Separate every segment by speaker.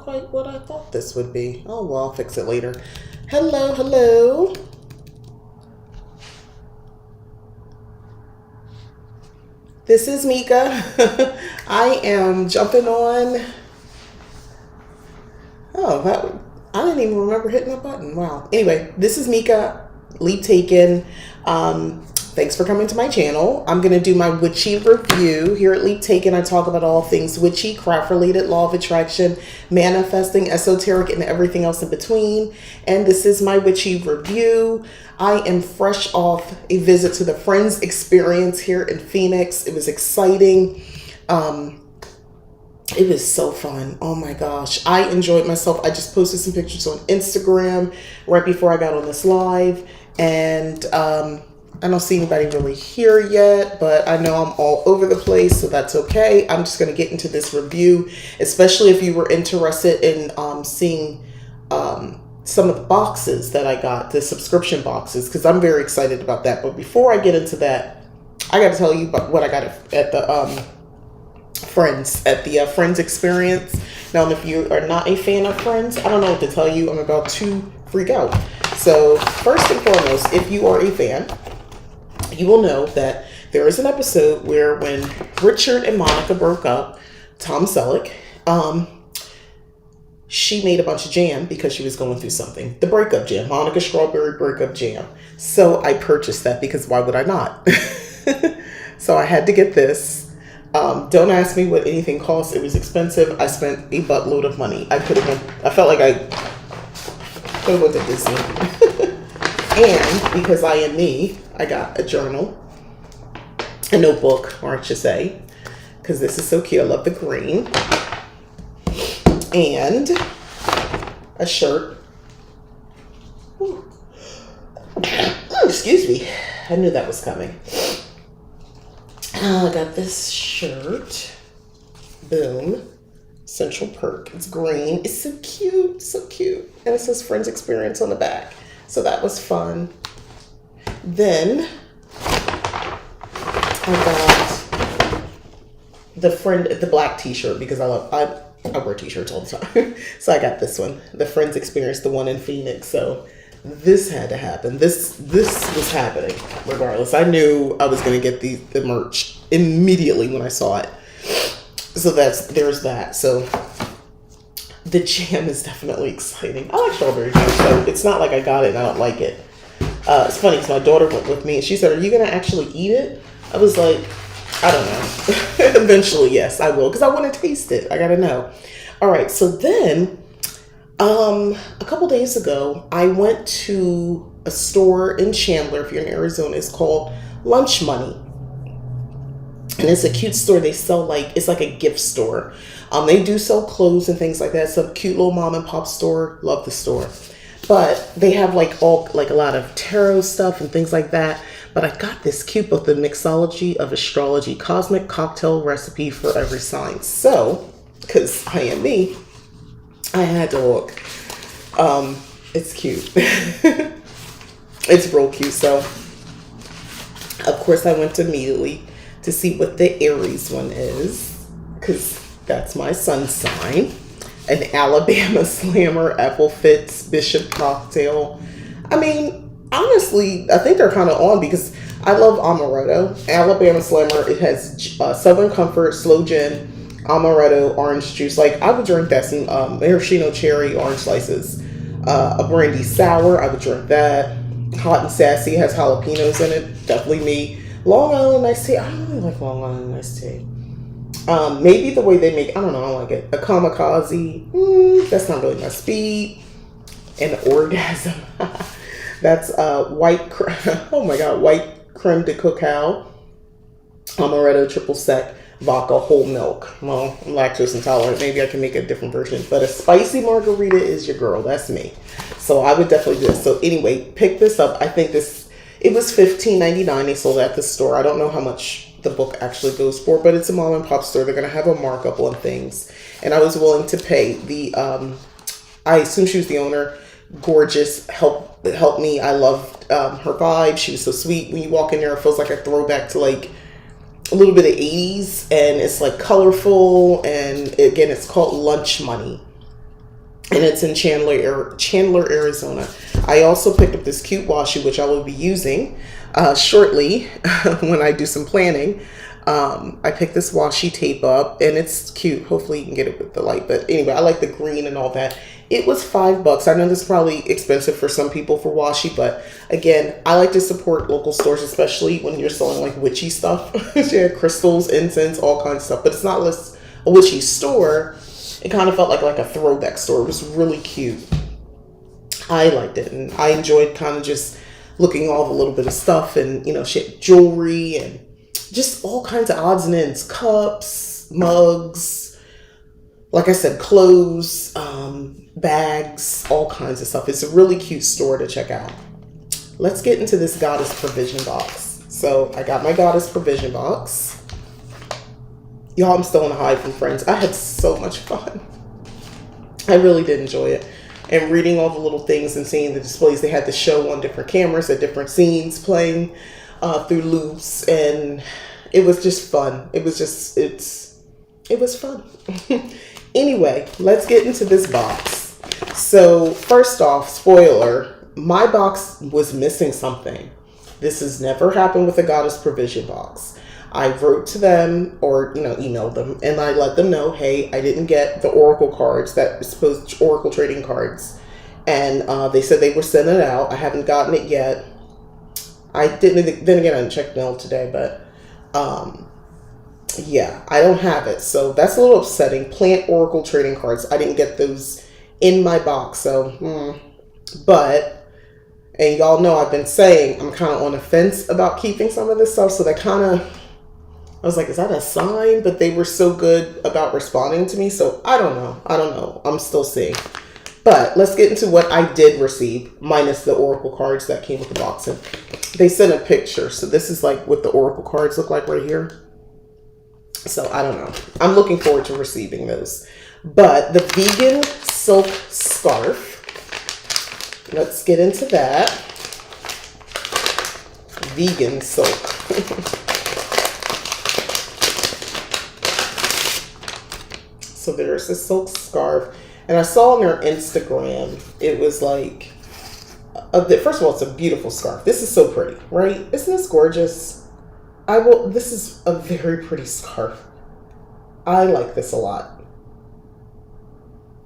Speaker 1: quite what I thought this would be. Oh, well, I'll fix it later. Hello, hello. This is Mika. I am jumping on. Oh, I didn't even remember hitting that button. Wow. Anyway, this is Mika, Leap Taken. Thanks for coming to my channel. I'm going to do my witchy review. Here at Leap Taken, I talk about all things witchy, craft-related, law of attraction, manifesting, esoteric, and everything else in between. And this is my witchy review. I am fresh off a visit to the Friends Experience here in Phoenix. It was exciting. It was so fun. Oh my gosh. I enjoyed myself. I just posted some pictures on Instagram right before I got on this live. And I don't see anybody really here yet, but I know I'm all over the place, so that's okay. I'm just going to get into this review, especially if you were interested in seeing some of the boxes that I got, the subscription boxes, because I'm very excited about that. But before I get into that, I got to tell you about what I got at the Friends Experience. Now, if you are not a fan of Friends, I don't know what to tell you. I'm about to freak out. So first and foremost, if you are a fan, you will know that there is an episode where when Richard and Monica broke up, Tom Selleck, she made a bunch of jam because she was going through something. The breakup jam, Monica Strawberry breakup jam. So I purchased that because why would I not? So I had to get this. Don't ask me what anything cost. It was expensive. I spent a buttload of money. I felt like I could have went to Disney. And because I am me, I got a journal, a notebook, or I should say, because this is so cute. I love the green. And a shirt. Ooh. Excuse me. I knew that was coming. I got this shirt. Boom. Central Perk. It's green. It's so cute. So cute. And it says Friends Experience on the back. So that was fun. Then I got the black t-shirt because I wear t-shirts all the time. So I got this one, the Friends Experience, the one in Phoenix. So this had to happen. This was happening regardless. I knew I was going to get the merch immediately when I saw it. So there's that. So the jam is definitely exciting. I like strawberry jam, so it's not like I got it and I don't like it. It's funny because my daughter went with me and she said, "Are you going to actually eat it?" I was like, I don't know. Eventually, yes, I will, because I want to taste it. I got to know. All right, so then a couple days ago, I went to a store in Chandler, if you're in Arizona. It's called Lunch Money. And it's a cute store. They sell it's like a gift store. They do sell clothes and things like that. It's a cute little mom and pop store. Love the store. But they have a lot of tarot stuff and things like that. But I got this cute book, The Mixology of Astrology, Cosmic Cocktail Recipe for Every Sign. So, because I am me, I had to look. It's cute. It's real cute. So, of course, I went immediately to see what the Aries one is, because that's my sun sign. An Alabama Slammer, Apple Fitz, Bishop Cocktail. I mean, honestly, I think they're kind of on because I love Amaretto. Alabama Slammer, it has Southern Comfort, Slow Gin, Amaretto, orange juice. I would drink that. Some maraschino cherry, orange slices. A brandy sour, I would drink that. Hot and Sassy has jalapenos in it. Definitely me. Long Island iced tea. I don't really like Long Island iced tea. Maybe the way they make, I don't know, I don't like it. A Kamikaze, that's not really my speed. An Orgasm. That's white creme de cacao. Amaretto triple sec. Vodka whole milk. Well, I'm lactose intolerant. Maybe I can make a different version. But a spicy margarita is your girl. That's me. So I would definitely do this. So anyway, pick this up. I think it was $15.99. They sold it at the store. I don't know how much the book actually goes for, but it's a mom and pop store. They're going to have a markup on things. And I was willing to pay. I assume she was the owner. Gorgeous. Helped me. I loved her vibe. She was so sweet. When you walk in there, it feels like a throwback to a little bit of 80s, and it's colorful, and again, it's called Lunch Money. and it's in Chandler, Arizona. I also picked up this cute washi, which I will be using shortly when I do some planning. I picked this washi tape up, and it's cute. Hopefully you can get it with the light. But anyway, I like the green and all that. It was $5. I know this is probably expensive for some people for washi, but again, I like to support local stores, especially when you're selling like witchy stuff. Yeah, crystals, incense, all kinds of stuff. But it's not just a witchy store. It kind of felt like a throwback store. It was really cute. I liked it, and I enjoyed kind of just looking at all the little bit of stuff, and shit, jewelry and just all kinds of odds and ends, cups, mugs, like I said, clothes, bags, all kinds of stuff. It's a really cute store to check out. Let's get into this Goddess Provision box. So I got my Goddess Provision box. Y'all, I'm still on a high from Friends. I had so much fun. I really did enjoy it. And reading all the little things and seeing the displays. They had the show on different cameras at different scenes playing through loops. And it was just fun. It was fun. Anyway, let's get into this box. So first off, spoiler, my box was missing something. This has never happened with a Goddess Provision box. I wrote to them or, emailed them, and I let them know, hey, I didn't get the Oracle cards, that supposed Oracle trading cards. And they said they were sending it out. I haven't gotten it yet. I didn't, then again, I didn't check mail today, but yeah, I don't have it. So that's a little upsetting. Plant Oracle trading cards. I didn't get those in my box. So, but, and y'all know I've been saying I'm kind of on the fence about keeping some of this stuff. So that kind of, I was like, is that a sign? But they were so good about responding to me. So I don't know. I'm still seeing. But let's get into what I did receive, minus the Oracle cards that came with the box. And they sent a picture. So this is like what the Oracle cards look like right here. So I don't know. I'm looking forward to receiving those. But the vegan silk scarf. Let's get into that. Vegan silk. So there's a silk scarf. And I saw on their Instagram, it was like, first of all, it's a beautiful scarf. This is so pretty, right? Isn't this gorgeous? This is a very pretty scarf. I like this a lot.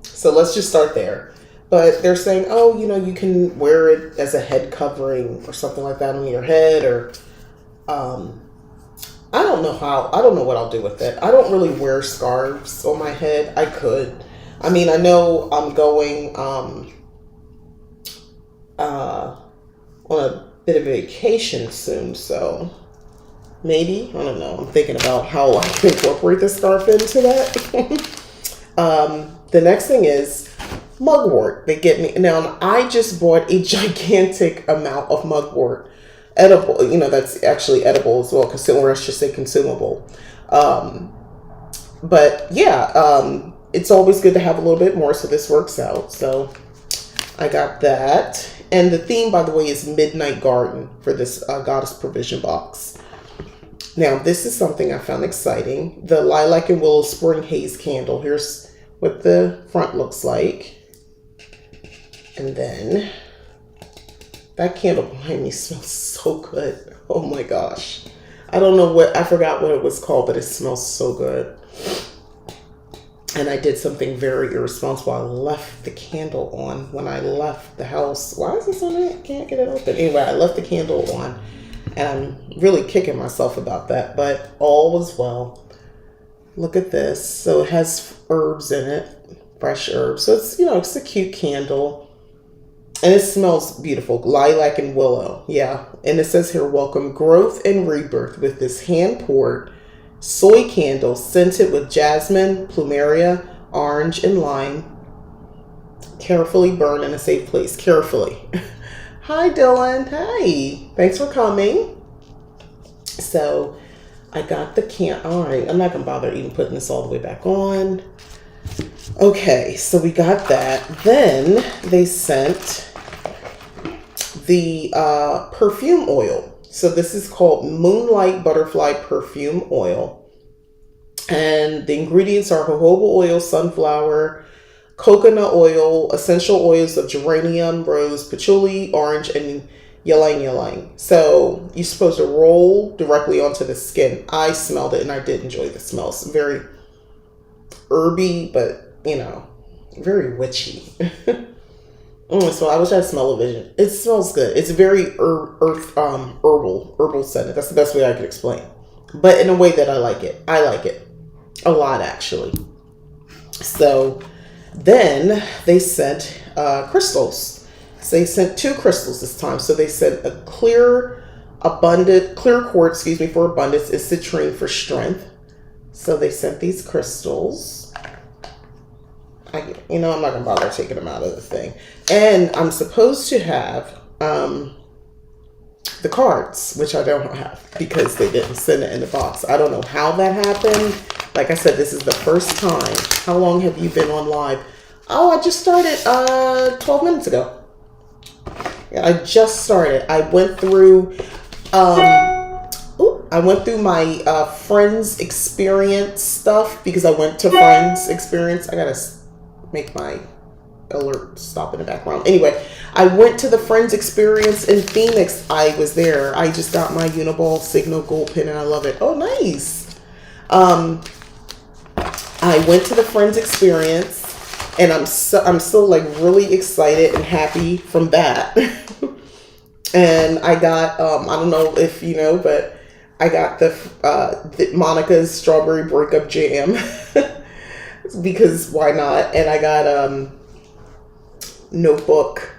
Speaker 1: So let's just start there. But they're saying, oh, you can wear it as a head covering or something like that on your head, or, I don't know what I'll do with it. I don't really wear scarves on my head. I could. I mean, I know I'm going on a bit of vacation soon, so maybe, I don't know. I'm thinking about how I can incorporate the scarf into that. The next thing is mugwort. They get me. Now, I just bought a gigantic amount of mugwort. Edible, that's actually edible as well, or I should say consumable. But yeah, it's always good to have a little bit more, so this works out. So I got that. And the theme, by the way, is Midnight Garden for this Goddess Provision box. Now, this is something I found exciting. The Lilac and Willow Spring Haze candle. Here's what the front looks like. And then that candle behind me smells so good. Oh my gosh. I forgot what it was called, but it smells so good. And I did something very irresponsible. I left the candle on when I left the house. Why is this on it? Can't get it open. Anyway, I left the candle on, and I'm really kicking myself about that, but all was well. Look at this. So it has herbs in it, fresh herbs. So it's, it's a cute candle. And it smells beautiful. Lilac and willow. Yeah. And it says here, welcome growth and rebirth with this hand-poured soy candle scented with jasmine, plumeria, orange, and lime. Carefully burn in a safe place. Carefully. Hi, Dylan. Hi. Thanks for coming. So I got the all right. I'm not going to bother even putting this all the way back on. Okay, so we got that. Then they sent the perfume oil. So this is called Moonlight Butterfly Perfume Oil. And the ingredients are jojoba oil, sunflower, coconut oil, essential oils of geranium, rose, patchouli, orange, and ylang ylang. So you're supposed to roll directly onto the skin. I smelled it and I did enjoy the smell. It's very herby, but very witchy. So I wish I had smell-o-vision. It smells good. It's very herbal scented. That's the best way I could explain. But in a way that I like it. I like it a lot, actually. So then they sent crystals. So they sent 2 crystals this time. So they sent a clear quartz, for abundance, and citrine for strength. So they sent these crystals. I'm not gonna bother taking them out of the thing. And I'm supposed to have the cards, which I don't have because they didn't send it in the box. I don't know how that happened. Like I said, this is the first time. How long have you been on live? Oh, I just started 12 minutes ago. Yeah, I just started. I went through my Friends Experience stuff because I went to Friends Experience. I gotta make my alert stop in the background. Anyway, I went to the Friends Experience in Phoenix. I was there. I just got my Uniball Signal Gold Pin and I love it. Oh, nice. I went to the Friends Experience and I'm still like really excited and happy from that. And I got, I don't know if you know, but I got the Monica's Strawberry Breakup Jam. Because why not? And I got notebook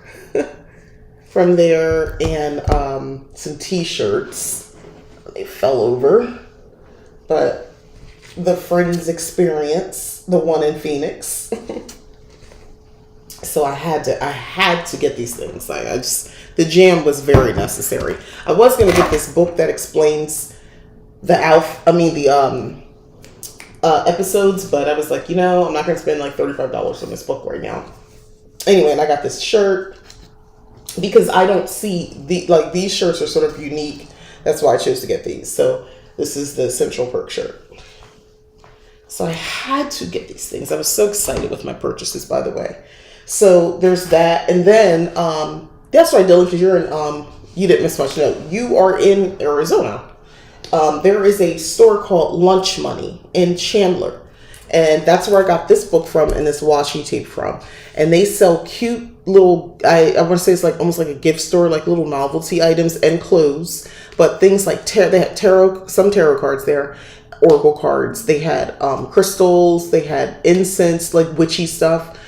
Speaker 1: from there and some t-shirts. They fell over. But the Friends Experience, the one in Phoenix. So I had to get these things. The jam was very necessary. I was gonna get this book that explains the episodes, but I was like, I'm not gonna spend like $35 on this book right now. Anyway, and I got this shirt because I don't see these shirts are sort of unique. That's why I chose to get these. So this is the Central Perk shirt. So I had to get these things. I was so excited with my purchases, by the way. So there's that, and then that's right, Dylan, because you're in. You didn't miss much. No, you are in Arizona. There is a store called Lunch Money in Chandler. And that's where I got this book from and this washi tape from. And they sell cute little, I want to say it's like almost like a gift store, like little novelty items and clothes. But things like, they had some tarot cards there, oracle cards. They had crystals. They had incense, like witchy stuff.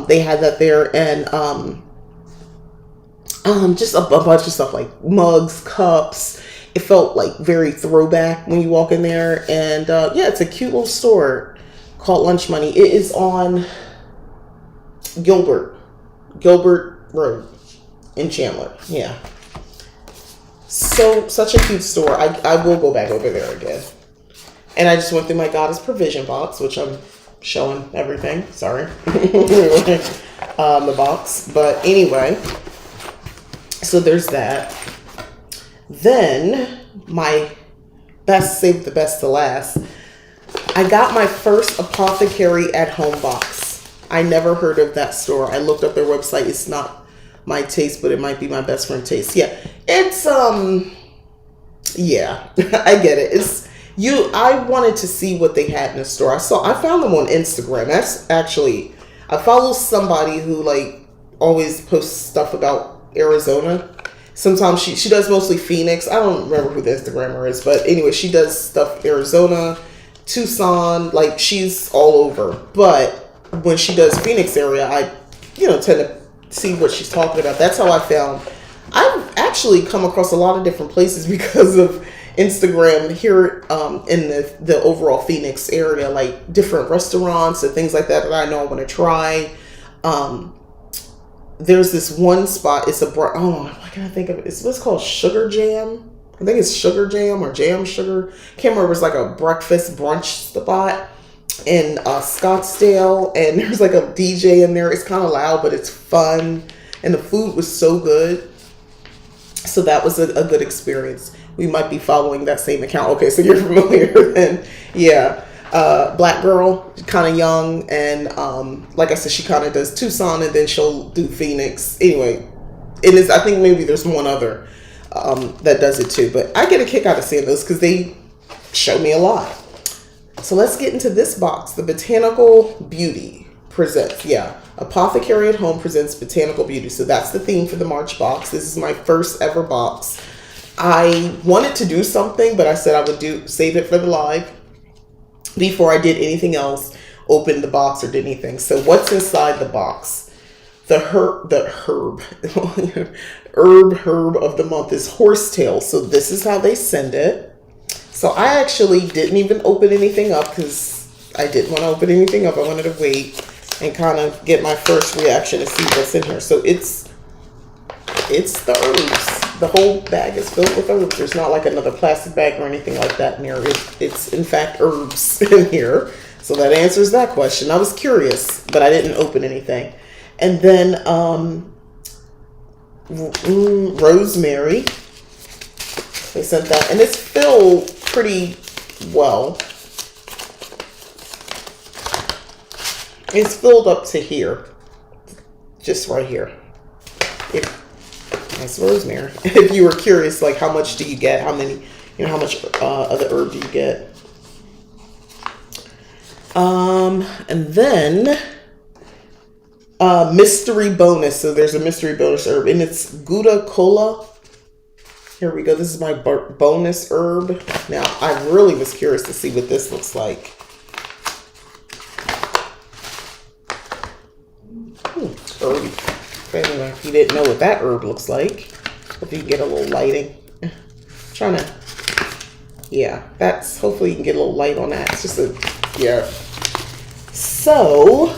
Speaker 1: They had that there. And just a bunch of stuff like mugs, cups. It felt like very throwback when you walk in there. And yeah, it's a cute little store called Lunch Money. It is on Gilbert Road in Chandler. Yeah. So, such a cute store. I will go back over there again. And I just went through my Goddess Provision box, which I'm showing everything. Sorry. The box. But anyway, so there's that. Then, my save the best to last. I got my first Apothecary at Home box. I never heard of that store. I looked up their website. It's not my taste, but it might be my best friend's taste. Yeah. It's, yeah, I get it. I wanted to see what they had in the store. I found them on Instagram. That's actually, I follow somebody who like always posts stuff about Arizona. Sometimes she does mostly Phoenix. I don't remember who the Instagrammer is, but anyway, she does stuff Arizona, Tucson, like she's all over. But when she does Phoenix area, I, tend to see what she's talking about. That's how I found. I've actually come across a lot of different places because of Instagram here in the overall Phoenix area, like different restaurants and things like that I know I want to try. There's this one spot. It's what can I think of it? It's what's called Sugar Jam. I think it's Sugar Jam or Jam Sugar. Can't remember. It's like a breakfast brunch spot in Scottsdale, and there's like a DJ in there. It's kind of loud, but it's fun, and the food was so good. So that was a good experience. We might be following that same account. Okay, so you're familiar then. Yeah. black girl, kind of young, and like I said, she kind of does Tucson, and then she'll do Phoenix. Anyway, it is. I think maybe there's one other that does it too, but I get a kick out of seeing those because they show me a lot. So let's get into this box. The Botanical Beauty presents, Apothecary at Home presents Botanical Beauty. So that's the theme for the March box. This is my first ever box. I wanted to do something, but I said I would save it for the live before I did anything else, opened the box or did anything. So what's inside the box? The herb of the month is horsetail. So this is how they send it. So I actually didn't even open anything up because I didn't want to open anything up. I wanted to wait and kind of get my first reaction to see what's in here. So it's the herbs. The whole bag is filled with herbs. There's not like another plastic bag or anything like that in here. It's in fact herbs in here. So that answers that question. I was curious, but I didn't open anything. And then rosemary. They sent that, and it's filled pretty well. It's filled up to here, just right here. That's rosemary. If you were curious, like how much do you get? How many? How much of the herb do you get? And then mystery bonus. So there's a mystery bonus herb, and it's Gouda Cola. Here we go. This is my bonus herb. Now, I really was curious to see what this looks like. Herb. Anyway, if you didn't know what that herb looks like, if you can get a little lighting. Trying to, that's, hopefully you can get a little light on that. It's just So,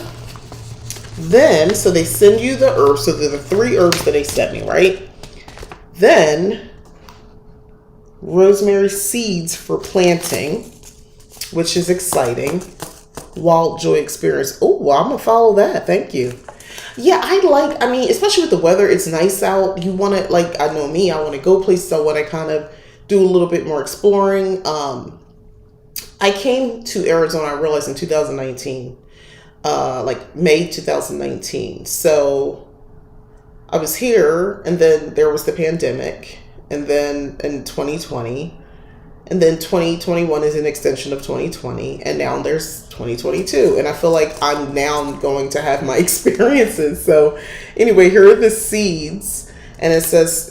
Speaker 1: then, so they send you the herbs. So they're the 3 herbs that they sent me, right? Then, rosemary seeds for planting, which is exciting. Wild Joy Experience. Oh, well, I'm going to follow that. Thank you. Yeah, I mean, especially with the weather, it's nice out. You want to, like, I know me, I want to go places. I want to kind of do a little bit more exploring. I came to Arizona, I realized in 2019, like May 2019. So I was here, and then there was the pandemic, and then in 2020, and then 2021 is an extension of 2020, and now there's 2022, and I feel like I'm now going to have my experiences. So anyway, here are the seeds, and it says,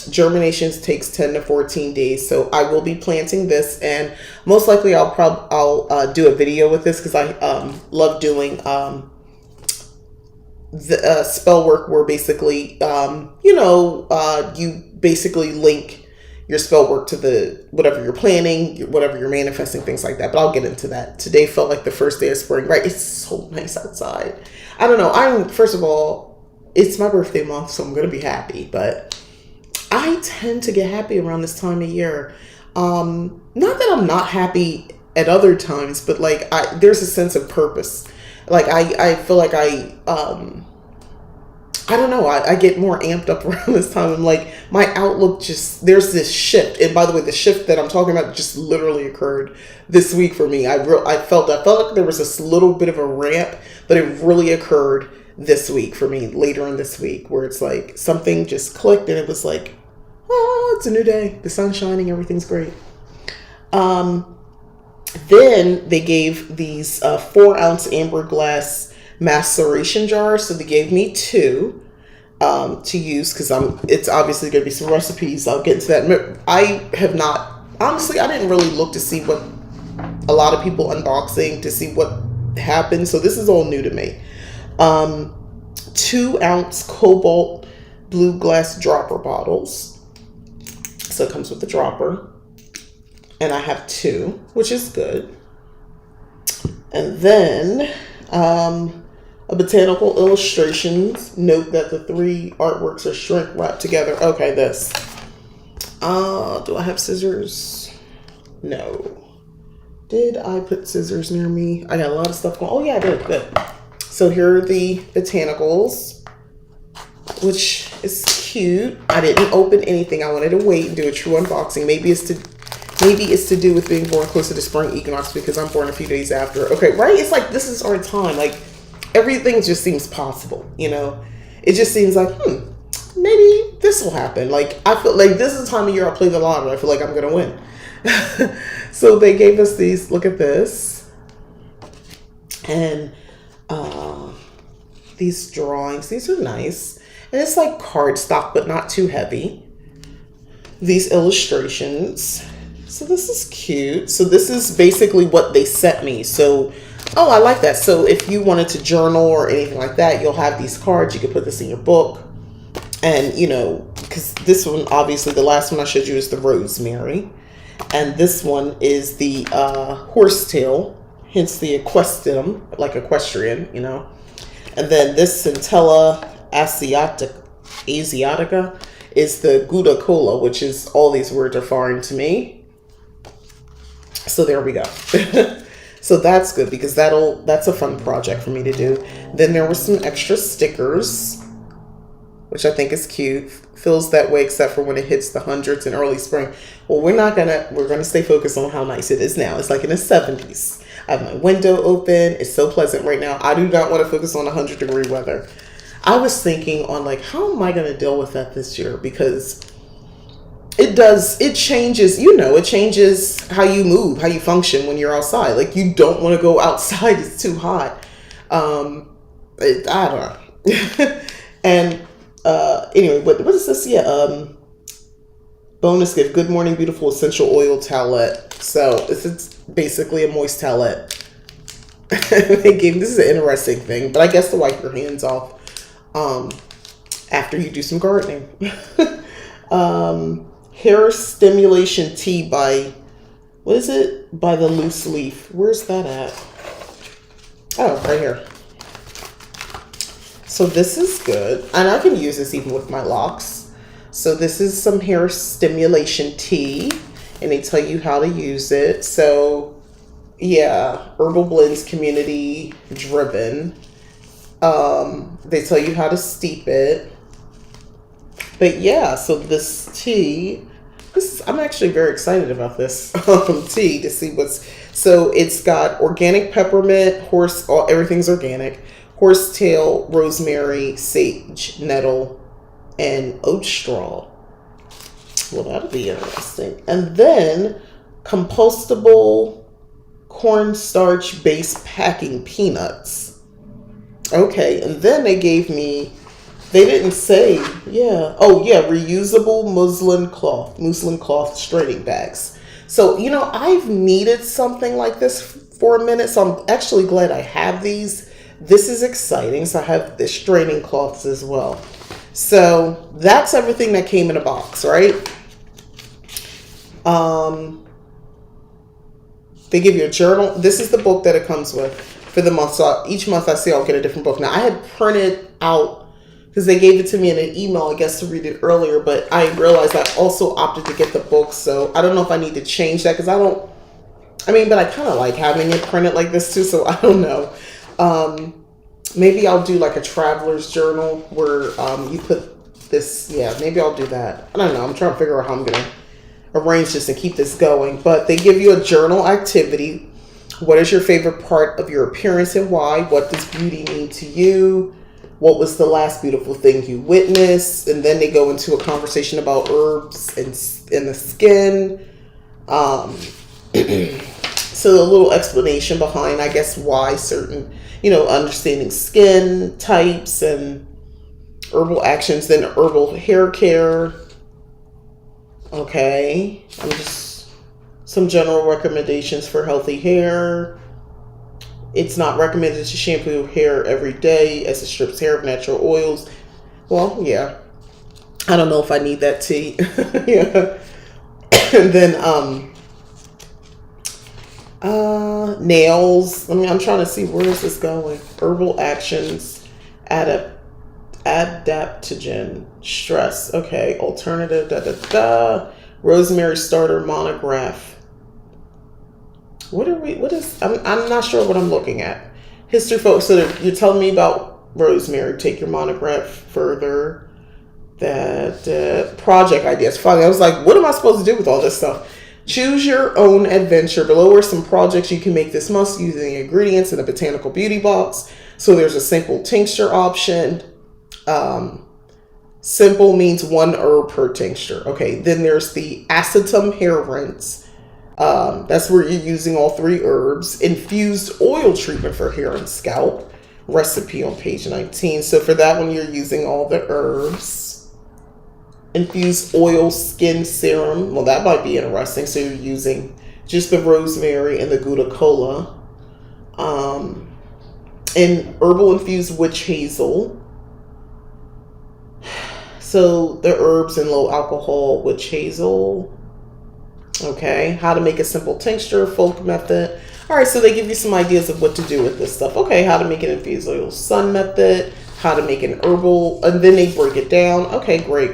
Speaker 1: germination takes 10 to 14 days. So I will be planting this, and most likely I'll do a video with this because I love doing the spell work where basically you basically link your spell work to the whatever you're planning, whatever you're manifesting, things like that. But I'll get into that. Today felt like the first day of spring, right? It's so nice outside. I don't know. First of all, it's my birthday month, so I'm gonna be happy. But I tend to get happy around this time of year. Not that I'm not happy at other times, but like there's a sense of purpose. Like I feel like I don't know. I get more amped up around this time. I'm like, my outlook just, there's this shift. And by the way, the shift that I'm talking about just literally occurred this week for me. I felt like there was this little bit of a ramp, but it really occurred this week for me, later in this week, where it's like something just clicked and it was like, oh, it's a new day. The sun's shining. Everything's great. Then they gave these 4-ounce amber glass maceration jars. So they gave me 2 to use because it's obviously going to be some recipes. I'll get into that. I have not, honestly, I didn't really look to see what a lot of people unboxing to see what happened. So this is all new to me. 2-ounce cobalt blue glass dropper bottles. So it comes with the dropper. And I have 2, which is good. And then a botanical illustrations. Note that the 3 artworks are shrink wrapped together. Okay, this. Do I have scissors? No. Did I put scissors near me? I got a lot of stuff going. Oh yeah, I did. Good. So here are the botanicals, which is cute. I didn't open anything. I wanted to wait and do a true unboxing. Maybe it's to Maybe it's to do with being born closer to spring equinox because I'm born a few days after. Okay, right? It's like this is our time. Like everything just seems possible, you know? It just seems like, maybe this will happen. Like I feel like this is the time of year I play the lottery. I feel like I'm gonna win. So they gave us these. Look at this, and these drawings. These are nice, and it's like cardstock, but not too heavy. These illustrations. So this is cute. So this is basically what they sent me. So, oh, I like that. So if you wanted to journal or anything like that, you'll have these cards. You can put this in your book. And, you know, because this one, obviously, the last one I showed you is the rosemary. And this one is the horsetail, hence the equestrian, like equestrian, you know. And then this Centella asiatica is the Gouda Cola, which is, all these words are foreign to me. So there we go. So that's good because that's a fun project for me to do. Then there were some extra stickers, which I think is cute. Feels that way except for when it hits the hundreds in early spring. Well, we're gonna stay focused on how nice it is now. It's like in the 70s. I have my window open. It's so pleasant right now. I do not want to focus on 100-degree weather. I was thinking on like, how am I going to deal with that this year? Because it changes, you know, it changes how you move, how you function when you're outside. Like you don't want to go outside. It's too hot. I don't know. And anyway, what is this? Yeah. Bonus gift, Good Morning Beautiful Essential Oil Towelette. So it's basically a moist towelette. This is an interesting thing, but I guess to wipe your hands off after you do some gardening. Hair Stimulation Tea by, what is it? By the Loose Leaf. Where's that at? Oh, right here. So this is good. And I can use this even with my locks. So this is some hair stimulation tea. And they tell you how to use it. So yeah, Herbal Blends community driven. They tell you how to steep it. But yeah, so this tea, I'm actually very excited about this tea to see so it's got organic peppermint, everything's organic, horsetail, rosemary, sage, nettle, and oat straw. Well, that'll be interesting. And then compostable cornstarch based packing peanuts. Okay, and then they gave me, they didn't say, yeah. Oh, yeah, reusable muslin cloth straightening bags. So, you know, I've needed something like this for a minute, so I'm actually glad I have these. This is exciting. So I have the straightening cloths as well. So that's everything that came in a box, right? They give you a journal. This is the book that it comes with for the month. So each month I say I'll get a different book. Now I had printed out, because they gave it to me in an email, I guess, to read it earlier, but I realized I also opted to get the book, so I don't know if I need to change that, because but I kind of like having it printed like this too, so I don't know. Maybe I'll do like a traveler's journal where you put this, maybe I'll do that. I don't know, I'm trying to figure out how I'm going to arrange this and keep this going, but they give you a journal activity. What is your favorite part of your appearance and why? What does beauty mean to you? What was the last beautiful thing you witnessed? And then they go into a conversation about herbs and the skin. So a little explanation behind, I guess, why certain, understanding skin types and herbal actions, then herbal hair care. Okay. Some general recommendations for healthy hair. It's not recommended to shampoo hair every day as it strips hair of natural oils. Well, yeah. I don't know if I need that tea. Yeah. And then nails. I'm trying to see, where is this going? Herbal actions, adaptogen, stress. Okay, alternative, rosemary starter monograph. I'm not sure what I'm looking at. History folks, so you're telling me about rosemary. Take your monograph further. That project ideas. Finally, I was like, what am I supposed to do with all this stuff? Choose your own adventure. Below are some projects you can make this month using ingredients in a botanical beauty box. So there's a simple tincture option. Simple means 1 herb per tincture. Okay, then there's the acetum hair rinse. That's where you're using all 3 herbs. Infused oil treatment for hair and scalp. Recipe on page 19. So for that one, you're using all the herbs. Infused oil skin serum. Well, that might be interesting. So you're using just the rosemary and the Gouda Cola. And herbal infused witch hazel. So the herbs and low alcohol witch hazel. Okay. How to make a simple tincture, folk method. All right. So they give you some ideas of what to do with this stuff. Okay. How to make an infused oil sun method. How to make an herbal. And then they break it down. Okay. Great.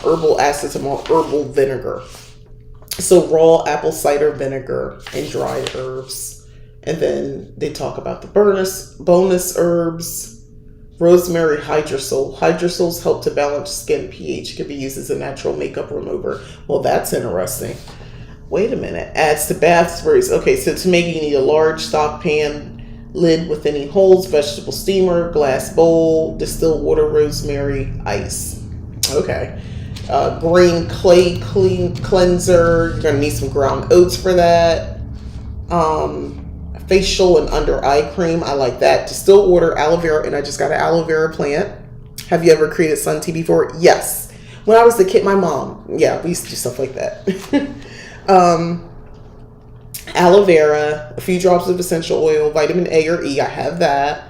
Speaker 1: Herbal acetamol, herbal vinegar. So raw apple cider vinegar and dried herbs. And then they talk about the bonus herbs. Rosemary hydrosol. Hydrosols help to balance skin pH. It can be used as a natural makeup remover. Well, that's interesting. Wait a minute. Adds to bath sprays. Okay, so to make it, you need a large stock pan lid with any holes, vegetable steamer, glass bowl, distilled water, rosemary, ice. Okay. Green clay cleanser. You're going to need some ground oats for that. Facial and under eye cream. I like that. Distilled water, aloe vera, and I just got an aloe vera plant. Have you ever created sun tea before? Yes. When I was a kid, my mom. Yeah, we used to do stuff like that. Aloe vera, a few drops of essential oil, vitamin A or E. I have that.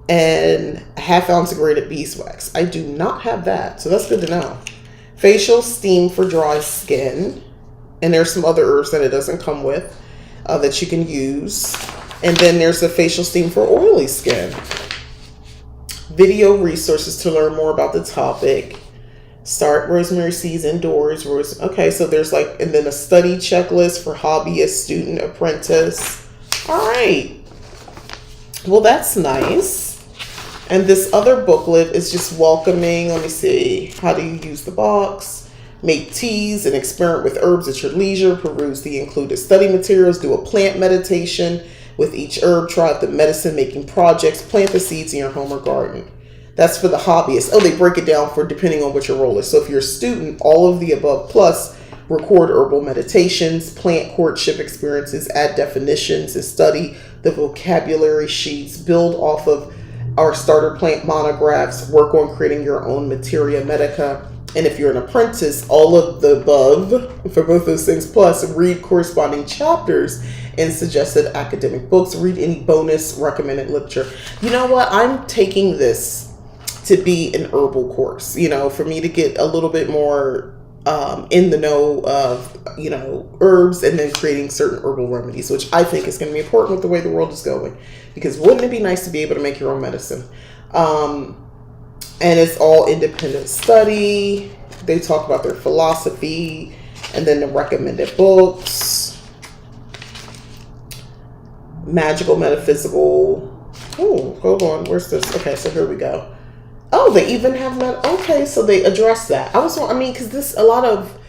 Speaker 1: And a half ounce of grated beeswax. I do not have that, so that's good to know. Facial steam for dry skin. And there's some other herbs that it doesn't come with that you can use. And then there's the facial steam for oily skin. Video resources to learn more about the topic. Start rosemary seeds indoors. Okay, so there's like, and then a study checklist for hobbyist, student, apprentice. All right. Well, that's nice. And this other booklet is just welcoming. Let me see. How do you use the box? Make teas and experiment with herbs at your leisure. Peruse the included study materials. Do a plant meditation with each herb. Try out the medicine making projects. Plant the seeds in your home or garden. That's for the hobbyist. Oh, they break it down for depending on what your role is. So if you're a student, all of the above plus record herbal meditations, plant courtship experiences, add definitions, and study the vocabulary sheets. Build off of our starter plant monographs. Work on creating your own materia medica. And if you're an apprentice, all of the above for both those things, plus read corresponding chapters in suggested academic books, read any bonus recommended literature. You know what? I'm taking this to be an herbal course, you know, for me to get a little bit more in the know of, you know, herbs and then creating certain herbal remedies, which I think is going to be important with the way the world is going. Because wouldn't it be nice to be able to make your own medicine? And it's all independent study. They talk about their philosophy and then the recommended books. Magical, metaphysical. Oh, hold on. Where's this? Okay, so here we go. Oh, they even have okay, so they address that. Because this, a lot of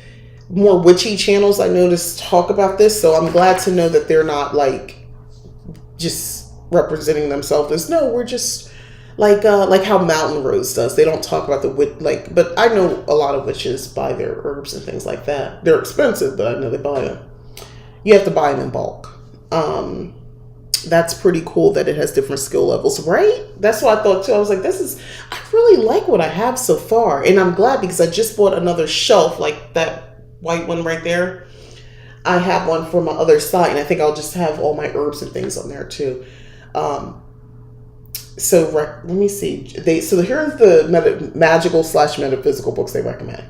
Speaker 1: more witchy channels I noticed talk about this, so I'm glad to know that they're not like just representing themselves as, no, we're just like how Mountain Rose does. They don't talk about the witch, but I know a lot of witches buy their herbs and things like that. They're expensive, but I know they buy them. You have to buy them in bulk. That's pretty cool that it has different skill levels, right? That's what I thought too. I was like, I really like what I have so far. And I'm glad because I just bought another shelf, like that white one right there. I have one for my other side, and I think I'll just have all my herbs and things on there too. So let me see. Here's the magical / metaphysical books they recommend.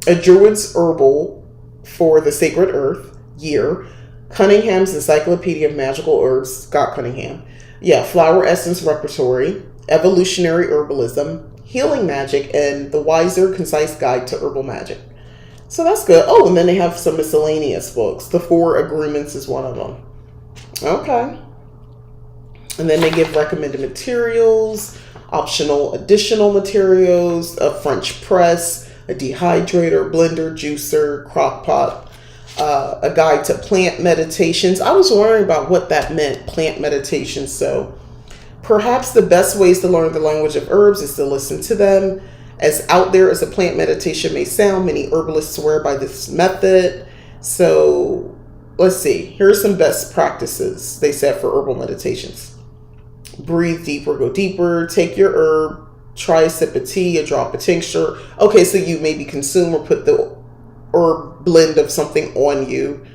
Speaker 1: A Druid's Herbal for the Sacred Earth year. Cunningham's Encyclopedia of Magical Herbs, Scott Cunningham. Yeah, Flower Essence Repertory, Evolutionary Herbalism, Healing Magic, and The Wiser Concise Guide to Herbal Magic. So that's good. Oh, and then they have some miscellaneous books. The Four Agreements is one of them. Okay. And then they give recommended materials, optional additional materials, a French press, a dehydrator, blender, juicer, crock pot, a guide to plant meditations. I was wondering about what that meant, plant meditations. So perhaps the best ways to learn the language of herbs is to listen to them. As out there as a plant meditation may sound, many herbalists swear by this method. So let's see. Here are some best practices they said for herbal meditations. Breathe deeper, go deeper. Take your herb, try a sip of tea, a drop of tincture. Okay, so you maybe consume or put the herb blend of something on you.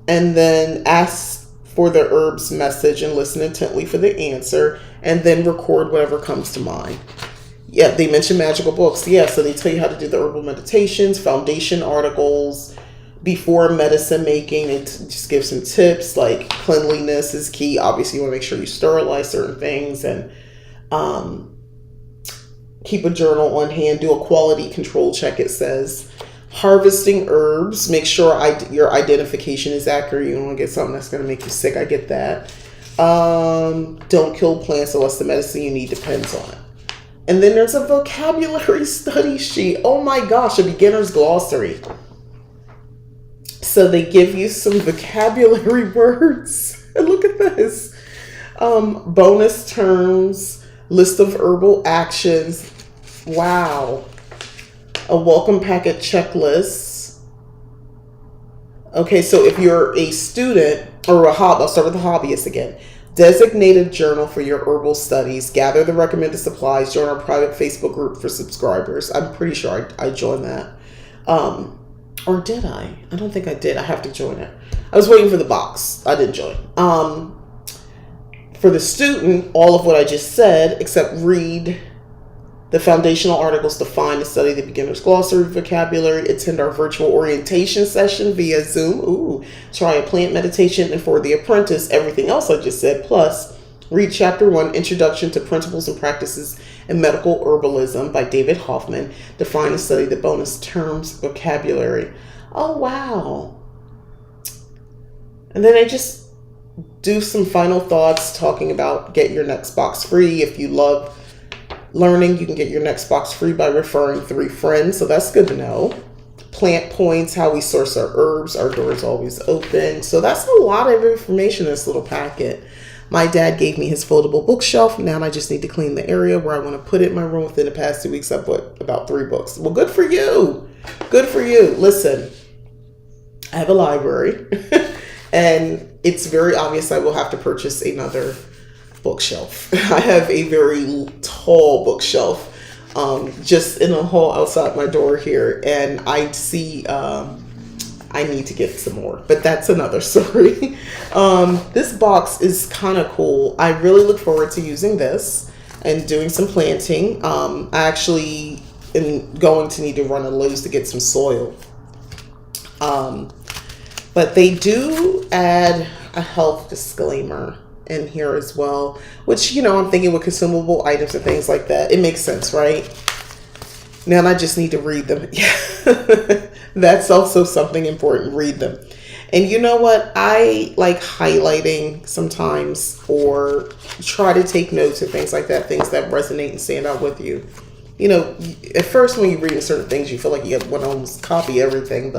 Speaker 1: And then ask for the herb's message and listen intently for the answer, and then record whatever comes to mind. Yeah, they mention magical books. Yeah, so they tell you how to do the herbal meditations, foundation articles, before medicine making. It just gives some tips like cleanliness is key. Obviously, you want to make sure you sterilize certain things, and keep a journal on hand. Do a quality control check, it says. Harvesting herbs. Make sure your identification is accurate. You don't want to get something that's going to make you sick. I get that. Don't kill plants unless the medicine you need depends on it. And then there's a vocabulary study sheet. Oh my gosh, a beginner's glossary. So they give you some vocabulary words. And look at this. Bonus terms, list of herbal actions. Wow. A welcome packet checklist. Okay, so if you're a student or a hobby, I'll start with the hobbyist again. Designated journal for your herbal studies. Gather the recommended supplies. Join our private Facebook group for subscribers. I'm pretty sure I joined that. Or did I? I don't think I did. I have to join it. I was waiting for the box. I didn't join. For the student, all of what I just said, except read the foundational articles to find and study the beginner's glossary vocabulary, attend our virtual orientation session via Zoom. Ooh, try a plant meditation, and for the apprentice, everything else I just said, plus read Chapter 1, Introduction to Principles and Practices in Medical Herbalism by David Hoffman. Define and study the bonus terms vocabulary. Oh, wow. And then I just do some final thoughts talking about get your next box free. If you love learning, you can get your next box free by referring 3 friends. So that's good to know. Plant points, how we source our herbs. Our door is always open. So that's a lot of information in this little packet. My dad gave me his foldable bookshelf. Now I just need to clean the area where I want to put it in my room. Within the past 2 weeks, I put about 3 books. Well, good for you. Good for you. Listen, I have a library and it's very obvious I will have to purchase another bookshelf. I have a very tall bookshelf just in a hall outside my door here, and I see I need to get some more, but that's another story. This box is kind of cool. I really look forward to using this and doing some planting. I actually am going to need to run a Lowe's to get some soil. But they do add a health disclaimer in here as well, which, I'm thinking with consumable items and things like that, it makes sense, right? Now I just need to read them. Yeah. That's also something important. Read them. And you know what? I like highlighting sometimes or try to take notes and things like that, things that resonate and stand out with you. At first when you read certain things, you feel like you want to almost copy everything,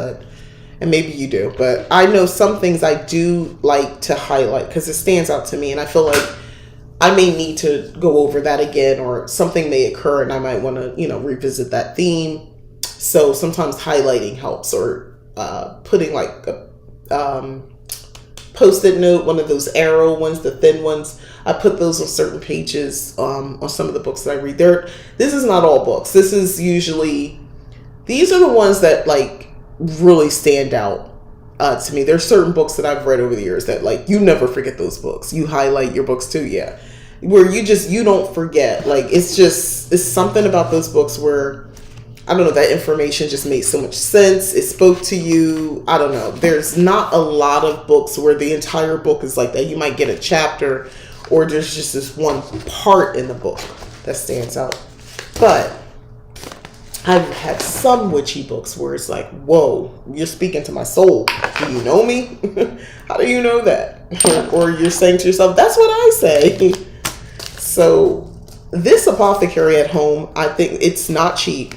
Speaker 1: and maybe you do, but I know some things I do like to highlight because it stands out to me, and I feel like I may need to go over that again, or something may occur and I might want to, revisit that theme. So sometimes highlighting helps, or putting like a Post-it note, one of those arrow ones, the thin ones. I put those on certain pages on some of the books that I read. This is not all books. This is usually, these are the ones that like really stand out to me. There's certain books that I've read over the years that like you never forget those books. You highlight your books too, yeah. Where you don't forget. Like it's something about those books where I don't know, that information just made so much sense. It spoke to you. I don't know. There's not a lot of books where the entire book is like that. You might get a chapter or there's just this one part in the book that stands out. But I've had some witchy books where it's like, whoa, you're speaking to my soul. Do you know me? How do you know that? Or you're saying to yourself, that's what I say. So this apothecary at home, I think it's not cheap.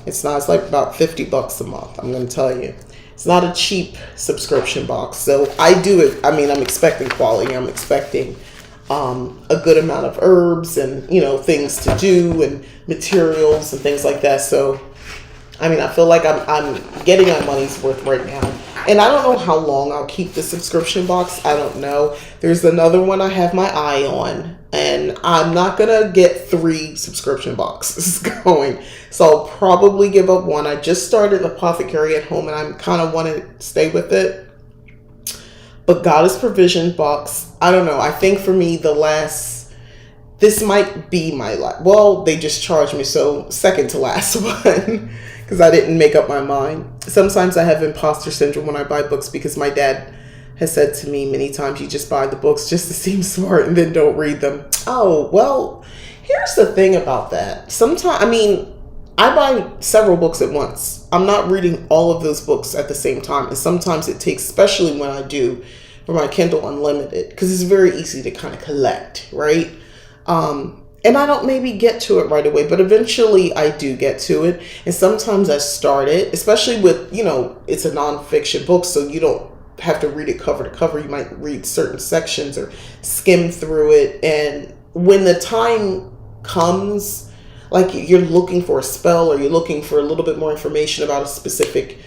Speaker 1: It's not. It's like about $50 a month. I'm going to tell you. It's not a cheap subscription box. So I do it. I mean, I'm expecting quality. I'm expecting a good amount of herbs and, you know, things to do and materials and things like that. So, I mean, I feel like I'm getting my money's worth right now. And I don't know how long I'll keep the subscription box. I don't know. There's another one I have my eye on, and I'm not going to get 3 subscription boxes going. So I'll probably give up one. I just started Apothecary at Home, and I'm kind of want to stay with it. But Goddess Provision box, I don't know. I think for me, this might be my last. Well, they just charged me, so second to last one. Because I didn't make up my mind. Sometimes I have imposter syndrome when I buy books because my dad has said to me many times, you just buy the books just to seem smart and then don't read them. Oh, well, here's the thing about that. Sometimes, I mean, I buy several books at once. I'm not reading all of those books at the same time. And sometimes it takes, especially when I do for my Kindle Unlimited, because it's very easy to kind of collect, right? And I don't maybe get to it right away, but eventually I do get to it. And sometimes I start it, especially with, you know, it's a nonfiction book, so you don't have to read it cover to cover. You might read certain sections or skim through it. And when the time comes, like you're looking for a spell or you're looking for a little bit more information about a specific,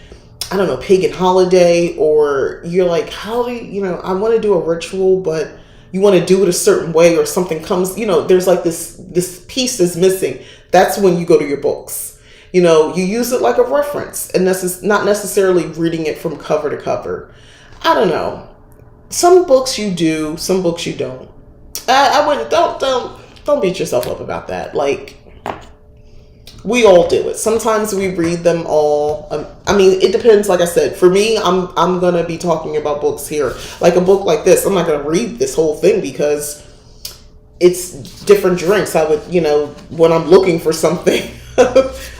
Speaker 1: I don't know, pagan holiday, or you're like, how do you know, I want to do a ritual, but you want to do it a certain way, or something comes, you know, there's like this piece is missing. That's when you go to your books. You know, you use it like a reference, and this is not necessarily reading it from cover to cover. I don't know. Some books you do, some books you don't. I wouldn't, don't beat yourself up about that. Like, we all do it. Sometimes we read them all. I mean, it depends. Like I said, for me, I'm gonna be talking about books here. Like a book like this, I'm not gonna read this whole thing because it's different drinks. I would, you know, when I'm looking for something,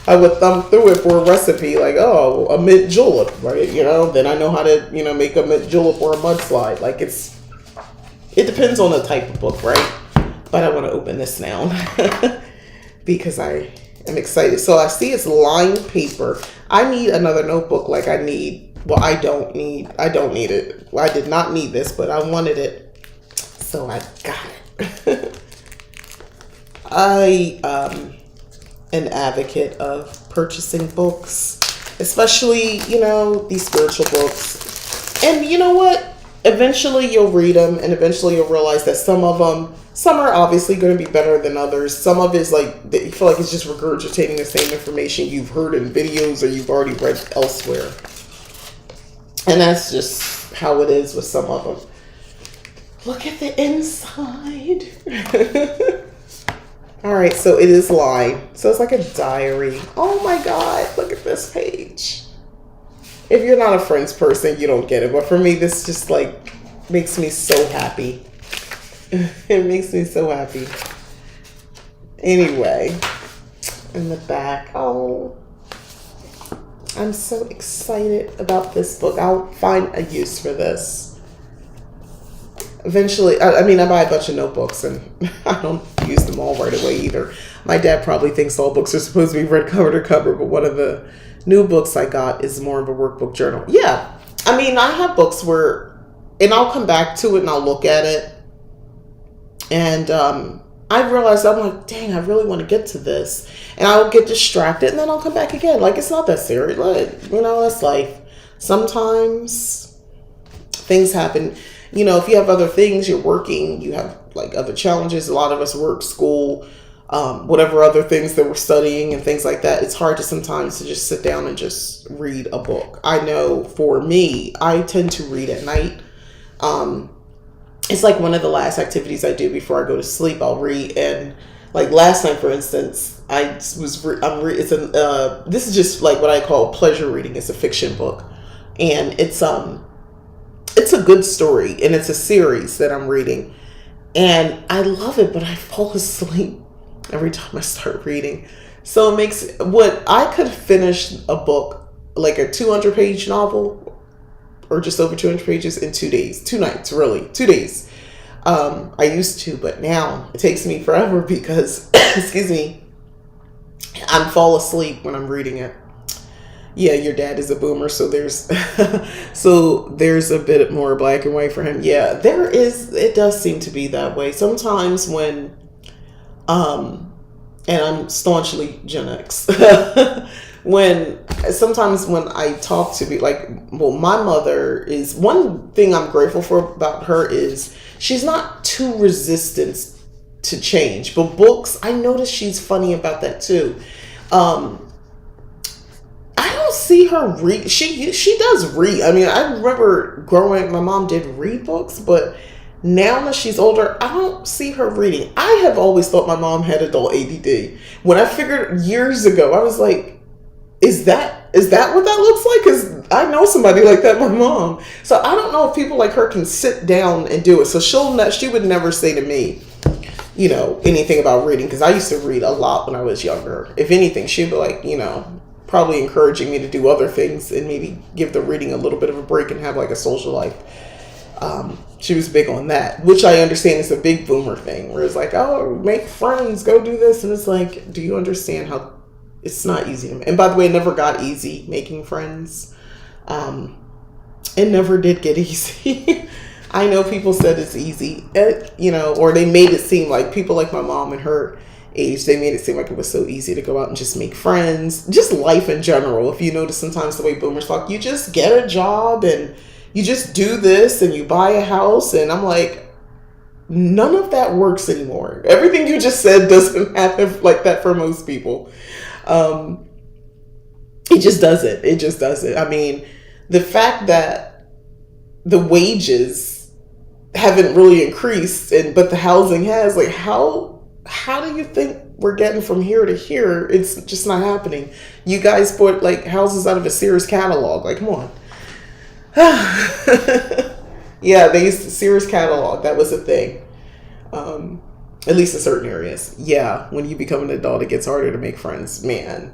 Speaker 1: I would thumb through it for a recipe. Like, oh, a mint julep, right? You know, then I know how to, you know, make a mint julep or a mudslide. Like it depends on the type of book, right? But I want to open this now because I'm excited. So I see it's lined paper. I need another notebook. Like I don't need it. Well, I did not need this, but I wanted it. So I got it. I an advocate of purchasing books, especially, you know, these spiritual books. And you know what? Eventually you'll read them, and eventually you'll realize that some are obviously going to be better than others. Some of it is like, you feel like it's just regurgitating the same information you've heard in videos or you've already read elsewhere. And that's just how it is with some of them. Look at the inside. All right, so it is lined. So it's like a diary. Oh my God, look at this page. If you're not a Friends person, you don't get it. But for me, this just like makes me so happy. It makes me so happy. Anyway, in the back, oh, I'm so excited about this book. I'll find a use for this. Eventually, I mean, I buy a bunch of notebooks and I don't use them all right away either. My dad probably thinks all books are supposed to be read cover to cover, but one of the new books I got is more of a workbook journal. Yeah, I mean, I have books where, and I'll come back to it and I'll look at it. And I realized, I'm like, dang, I really want to get to this. And I'll get distracted and then I'll come back again. Like, it's not that serious. Like, you know, it's life. Sometimes things happen. You know, if you have other things, you're working, you have like other challenges. A lot of us work, school, whatever other things that we're studying and things like that. It's hard to sometimes to just sit down and just read a book. I know for me, I tend to read at night. It's like one of the last activities I do before I go to sleep. I'll read, and like last night, for instance, this is just like what I call pleasure reading. It's a fiction book, and it's a good story, and it's a series that I'm reading, and I love it, but I fall asleep every time I start reading. So it makes what I could finish a book, like a 200-page novel, or just over 200 pages in 2 days, 2 nights, really, 2 days. I used to, but now it takes me forever because, excuse me, I'm fall asleep when I'm reading it. Yeah, your dad is a boomer, so there's so there's a bit more black and white for him. Yeah, there is. It does seem to be that way sometimes when, um, and I'm staunchly Gen X. When sometimes when I talk to be like, well, my mother is one thing I'm grateful for about her is she's not too resistant to change. But books, I notice she's funny about that too. Um, I don't see her read. She does read. I mean, I remember growing. My mom did read books, but now that she's older, I don't see her reading. I have always thought my mom had adult ADD. When I figured years ago, I was like, is that what that looks like? Because I know somebody like that, my mom. So I don't know if people like her can sit down and do it. So she would never say to me, anything about reading, because I used to read a lot when I was younger. If anything, she'd be like, probably encouraging me to do other things and maybe give the reading a little bit of a break and have like a social life. She was big on that, which I understand is a big boomer thing, where it's like, oh, make friends, go do this. And it's like, do you understand how it's not easy? And by the way, it never got easy making friends. It never did get easy. I know people said it's easy, or they made it seem like people like my mom and her age, they made it seem like it was so easy to go out and just make friends. Just life in general. If you notice sometimes the way boomers talk, you just get a job and you just do this and you buy a house. And I'm like, none of that works anymore. Everything you just said doesn't happen like that for most people. It just doesn't. It just doesn't. I mean, the fact that the wages haven't really increased, but the housing has, like, how do you think we're getting from here to here? It's just not happening. You guys bought like houses out of a Sears catalog. Like, come on. Yeah, they used to Sears catalog. That was a thing. At least in certain areas. Yeah, when you become an adult, it gets harder to make friends. Man,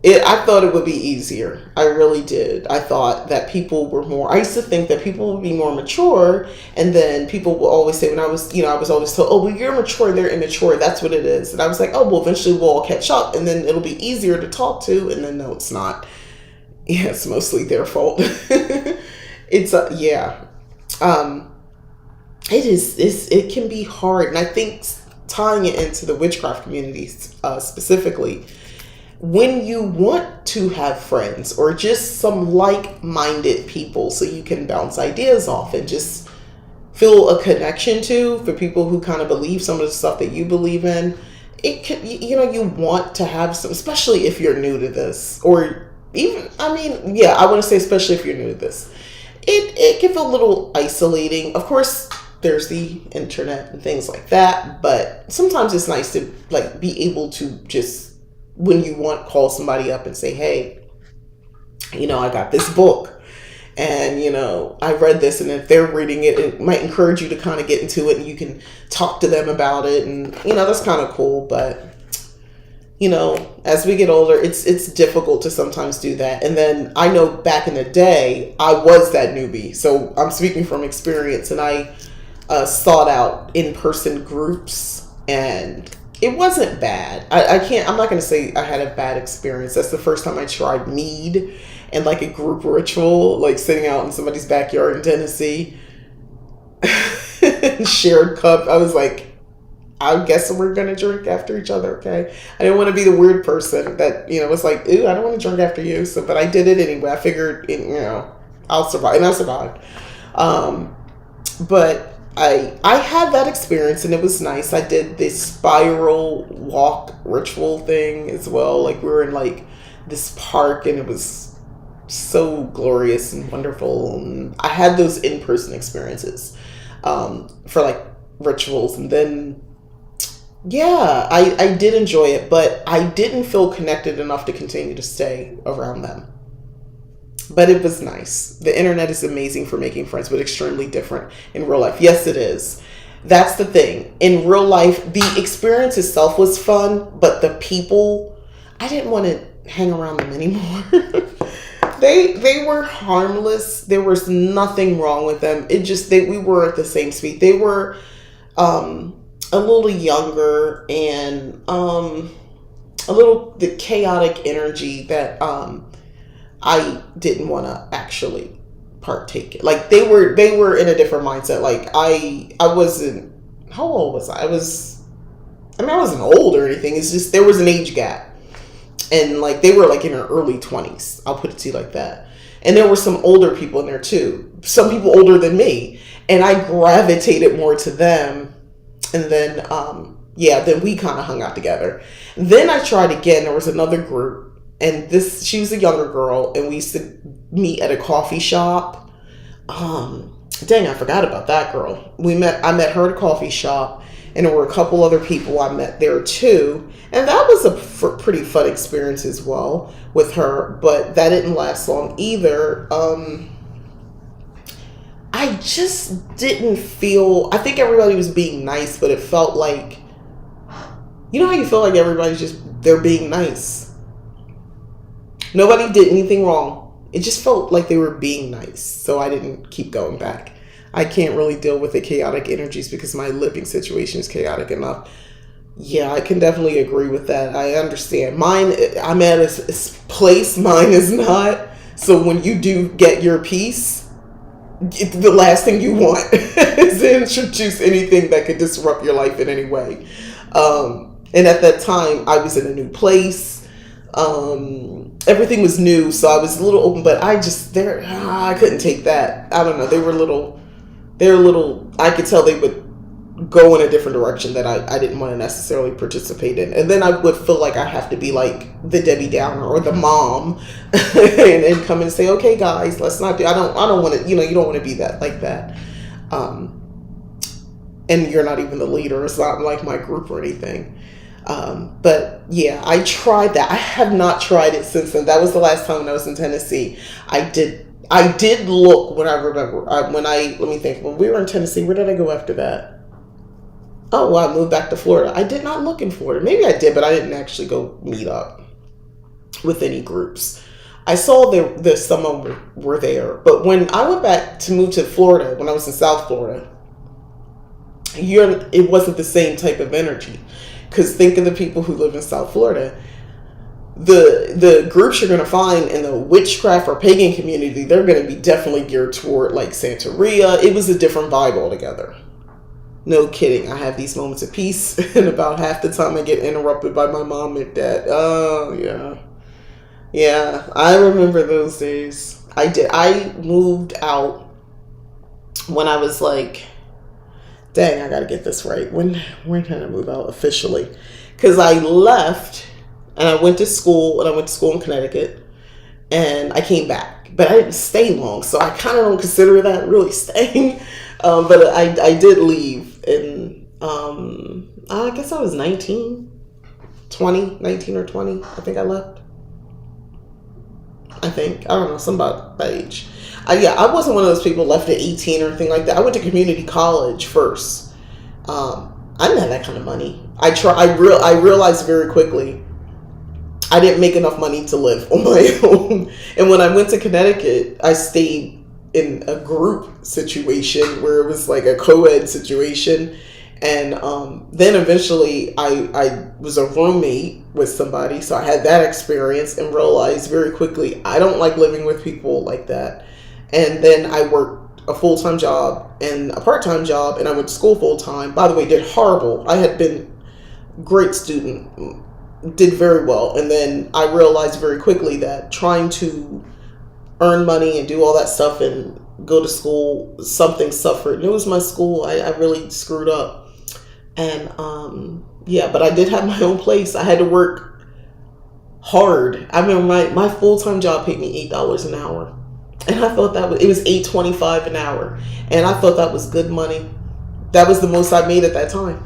Speaker 1: I thought it would be easier. I really did. I thought that people were more. I used to think that people would be more mature, and then people will always say, when I was, I was always told, "Oh, well, you're mature, they're immature. That's what it is." And I was like, "Oh, well, eventually we'll all catch up, and then it'll be easier to talk to." And then no, it's not. Yeah, it's mostly their fault. It's yeah. It is. It can be hard, and I think tying it into the witchcraft communities specifically, when you want to have friends or just some like-minded people so you can bounce ideas off and just feel a connection to, for people who kind of believe some of the stuff that you believe in, it can, you want to have some, especially if you're new to this, or even, I mean, yeah, I want to say especially if you're new to this, it can feel a little isolating. Of course, there's the internet and things like that, but sometimes it's nice to like be able to just, when you want, call somebody up and say, hey, I got this book and, I read this, and if they're reading it, it might encourage you to kind of get into it and you can talk to them about it. And, that's kind of cool. But, as we get older, it's difficult to sometimes do that. And then I know back in the day, I was that newbie. So I'm speaking from experience, and I sought out in-person groups, and it wasn't bad. I'm not going to say I had a bad experience. That's the first time I tried mead and like a group ritual, like sitting out in somebody's backyard in Tennessee and shared cup. I was like, I guess we're going to drink after each other. Okay. I didn't want to be the weird person that, was like, ooh, I don't want to drink after you. So, but I did it anyway. I figured, I'll survive, and I survived. But I had that experience, and it was nice. I did this spiral walk ritual thing as well. Like, we were in like this park, and it was so glorious and wonderful. And I had those in-person experiences for like rituals. And then, yeah, I did enjoy it, but I didn't feel connected enough to continue to stay around them. But it was nice. The internet is amazing for making friends, but extremely different in real life. Yes, it is. That's the thing. In real life, the experience itself was fun, but the people, I didn't want to hang around them anymore. They were harmless. There was nothing wrong with them. It just, we were at the same speed. They were a little younger, and a little the chaotic energy that I didn't want to actually partake in. Like they were in a different mindset. Like I wasn't. How old was I? I wasn't old or anything. It's just there was an age gap, and like they were like in their early 20s. I'll put it to you like that. And there were some older people in there too. Some people older than me, and I gravitated more to them. And then then we kind of hung out together. Then I tried again. There was another group, and she was a younger girl, and we used to meet at a coffee shop. Dang, I forgot about that girl. I met her at a coffee shop, and there were a couple other people I met there too. And that was a pretty fun experience as well with her, but that didn't last long either. I just didn't feel, I think everybody was being nice, but it felt like, you know how you feel like everybody's they're being nice. Nobody did anything wrong. It just felt like they were being nice. So I didn't keep going back. I can't really deal with the chaotic energies because my living situation is chaotic enough. Yeah, I can definitely agree with that. I understand. Mine, I'm at a place, mine is not. So when you do get your peace, the last thing you want is to introduce anything that could disrupt your life in any way. And at that time, I was in a new place. Everything was new, so I was a little open, but I couldn't take that. I don't know. They're a little, I could tell they would go in a different direction that I didn't want to necessarily participate in. And then I would feel like I have to be like the Debbie Downer or the mom and come and say, okay, guys, let's not do, I don't want to, you don't want to be that like that. And you're not even the leader. It's not like my group or anything. But yeah, I tried that. I have not tried it since then. That was the last time when I was in Tennessee. I did look when I remember, let me think, when we were in Tennessee, where did I go after that? Oh, well, I moved back to Florida. I did not look in Florida. Maybe I did, but I didn't actually go meet up with any groups. I saw that some of them were there. But when I went back to move to Florida, when I was in South Florida, it wasn't the same type of energy. Because think of the people who live in South Florida. The groups you're going to find in the witchcraft or pagan community, they're going to be definitely geared toward like Santeria. It was a different vibe altogether. No kidding. I have these moments of peace, and about half the time I get interrupted by my mom and dad. Oh, yeah. Yeah, I remember those days. I moved out when I was like, dang, I got to get this right. When did I move out officially? Because I left, and I went to school in Connecticut, and I came back. But I didn't stay long, so I kind of don't consider that really staying. But I did leave, and I guess I was 19 or 20. I think I left. I don't know, some about that age. I wasn't one of those people left at 18 or anything like that. I went to community college first. I didn't have that kind of money. I realized very quickly I didn't make enough money to live on my own. And when I went to Connecticut, I stayed in a group situation where it was like a co-ed situation. And then eventually I was a roommate with somebody. So I had that experience and realized very quickly I don't like living with people like that. And then I worked a full-time job and a part-time job, and I went to school full-time. By the way, did horrible. I had been a great student, did very well. And then I realized very quickly that trying to earn money and do all that stuff and go to school, something suffered. And it was my school. I really screwed up. And but I did have my own place. I had to work hard. I mean, my full-time job paid me $8 an hour. And I thought it was $8.25 an hour. And I thought that was good money. That was the most I made at that time.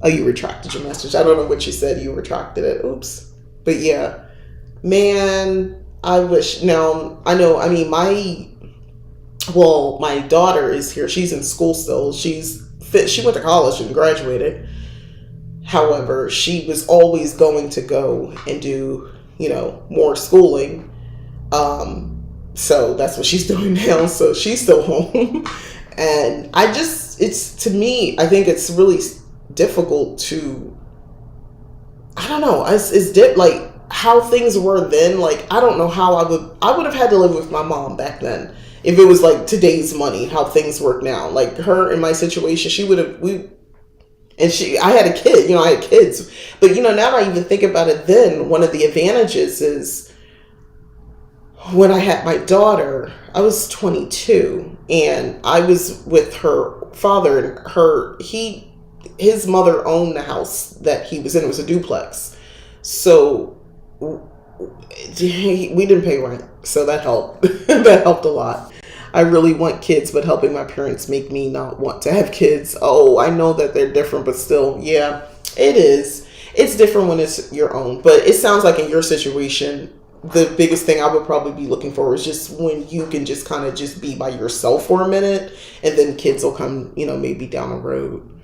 Speaker 1: Oh, you retracted your message. I don't know what you said. You retracted it. Oops. But yeah, man, I wish. Now, I know, my daughter is here. She's in school still. She went to college and graduated. However, she was always going to go and do, more schooling. So that's what she's doing now. So she's still home. And to me, I think it's really difficult to I don't know. Like how things were then. Like I don't know how I would have had to live with my mom back then if it was like today's money. How things work now. Like her in my situation, she would have I had a kid. I had kids, but now that I even think about it, then one of the advantages is when I had my daughter, I was 22 and I was with her father and his mother owned the house that he was in. It was a duplex. So we didn't pay rent. So that helped. That helped a lot. I really want kids, but helping my parents make me not want to have kids. Oh, I know that they're different, but still, yeah, it is. It's different when it's your own. But it sounds like in your situation, the biggest thing I would probably be looking for is just when you can just kind of just be by yourself for a minute, and then kids will come, maybe down the road.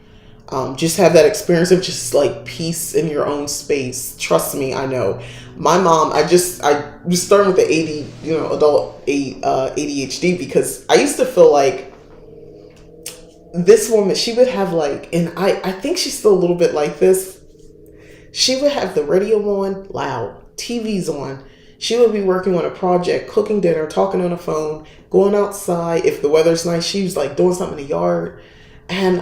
Speaker 1: Just have that experience of just like peace in your own space. Trust me, I know. My mom, I was starting with the adult ADHD because I used to feel like this woman, she would have like, and I think she's still a little bit like this. She would have the radio on loud, TV's on. She would be working on a project, cooking dinner, talking on the phone, going outside. If the weather's nice, she was like doing something in the yard. And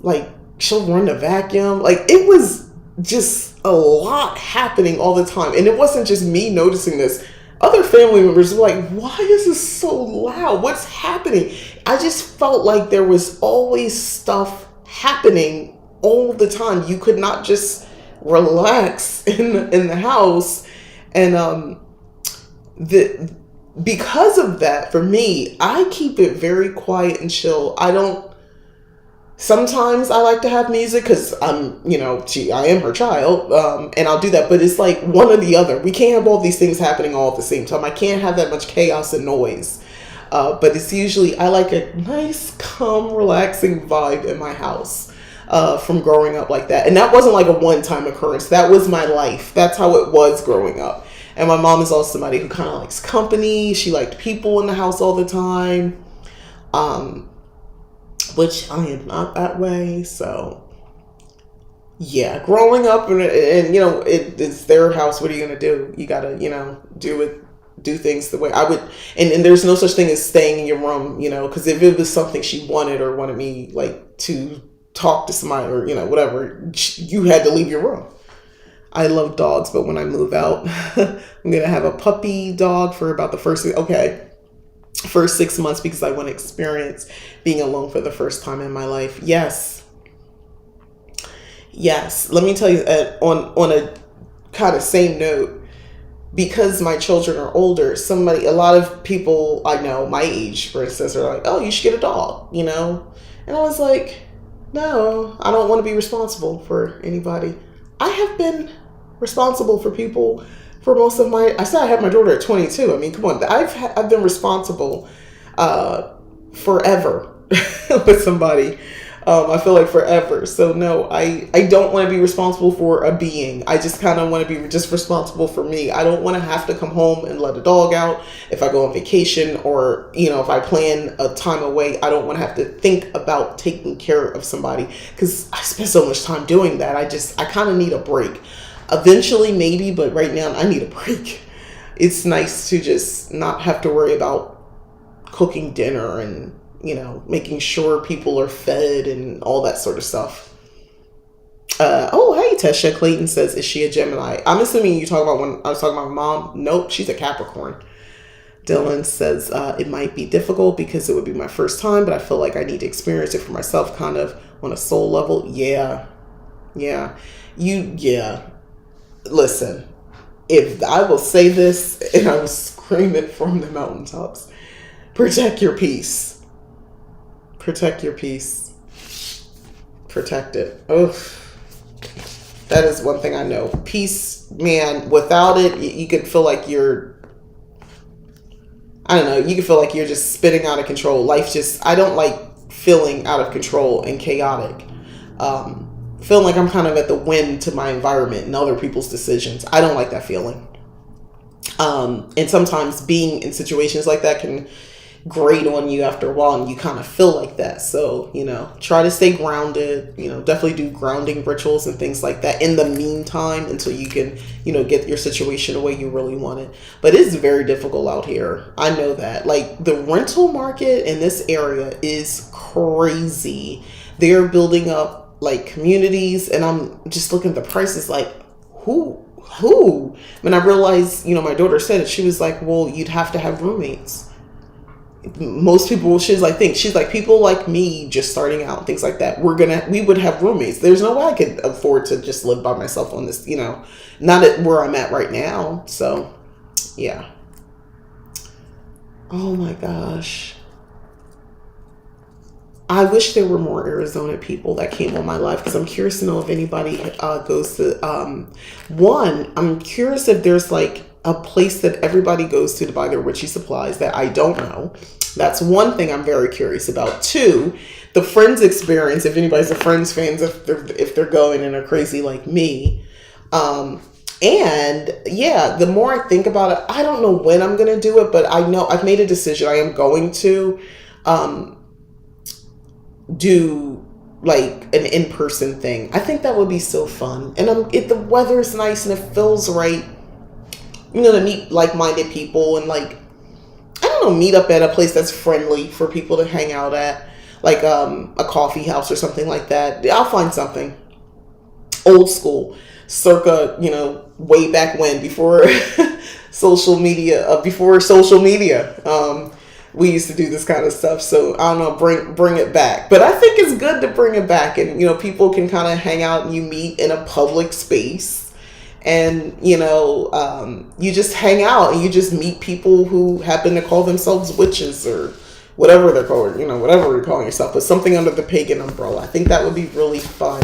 Speaker 1: like she'll run the vacuum. Like it was just a lot happening all the time. And it wasn't just me noticing this. Other family members were like, why is this so loud? What's happening? I just felt like there was always stuff happening all the time. You could not just relax in the house. And because of that, for me, I keep it very quiet and chill. Sometimes I like to have music because I am her child, and I'll do that. But it's like one or the other. We can't have all these things happening all at the same time. I can't have that much chaos and noise. But it's usually, I like a nice, calm, relaxing vibe in my house from growing up like that. And that wasn't like a one-time occurrence. That was my life. That's how it was growing up. And my mom is also somebody who kind of likes company. She liked people in the house all the time. Which I am not that way. So yeah, growing up and it's their house. What are you going to do? You got to, do things the way I would. And there's no such thing as staying in your room, because if it was something she wanted or wanted me like to talk to somebody or, whatever, you had to leave your room. I love dogs, but when I move out, I'm going to have a puppy dog for about the first 6 months because I want to experience being alone for the first time in my life. Yes. Let me tell you, on a kind of same note, because my children are older, a lot of people I know my age, for instance, are like, oh, you should get a dog, And I was like, no, I don't want to be responsible for anybody. I have been responsible for people for most of I said I had my daughter at 22. I mean, come on. I've been responsible forever with somebody. I feel like forever. So no, I don't want to be responsible for a being. I just kind of want to be just responsible for me. I don't want to have to come home and let a dog out if I go on vacation or, if I plan a time away. I don't want to have to think about taking care of somebody because I spend so much time doing that. I kind of need a break. Eventually, maybe, but right now I need a break. It's nice to just not have to worry about cooking dinner and, making sure people are fed and all that sort of stuff. Hey, Tesha Clayton says, is she a Gemini? I'm assuming you talk about when I was talking about my mom. Nope, she's a Capricorn. Dylan says, it might be difficult because it would be my first time, but I feel like I need to experience it for myself kind of on a soul level. Yeah. Listen, if I will say this, and I will scream it from the mountaintops, protect your peace. Protect your peace. Protect it. Oof. That is one thing I know. Peace, man, without it, you could feel like you could feel like you're just spinning out of control. I don't like feeling out of control and chaotic. Feeling like I'm kind of at the whim to my environment and other people's decisions. I don't like that feeling. And sometimes being in situations like that can grate on you after a while, and you kind of feel like that. So, try to stay grounded, definitely do grounding rituals and things like that in the meantime until you can, get your situation the way you really want it. But it's very difficult out here. I know that. Like, the rental market in this area is crazy. They're building up like communities, and I'm just looking at the prices like, who? When I realized, my daughter said it, she was like, well, you'd have to have roommates. Most people, she's like, people like me just starting out and things like that, we would have roommates. There's no way I could afford to just live by myself on this, not at where I'm at right now. So yeah. Oh my gosh. I wish there were more Arizona people that came on my life, because I'm curious to know if anybody goes to, I'm curious if there's like a place that everybody goes to buy their witchy supplies that I don't know. That's one thing I'm very curious about. Two, the Friends experience, if anybody's a Friends fan, if they're going and are crazy like me. And yeah, the more I think about it, I don't know when I'm going to do it, but I know I've made a decision. I am going to do like an in-person thing. I think that would be so fun. And if the weather is nice and it feels right, to meet like-minded people and like, I don't know, meet up at a place that's friendly for people to hang out at, like a coffee house or something like that. I'll find something old school, circa, way back when, before social media, we used to do this kind of stuff. So I don't know, bring it back. But I think it's good to bring it back, and people can kind of hang out and you meet in a public space. And, you just hang out and you just meet people who happen to call themselves witches or whatever they're called, whatever you're calling yourself, but something under the pagan umbrella. I think that would be really fun.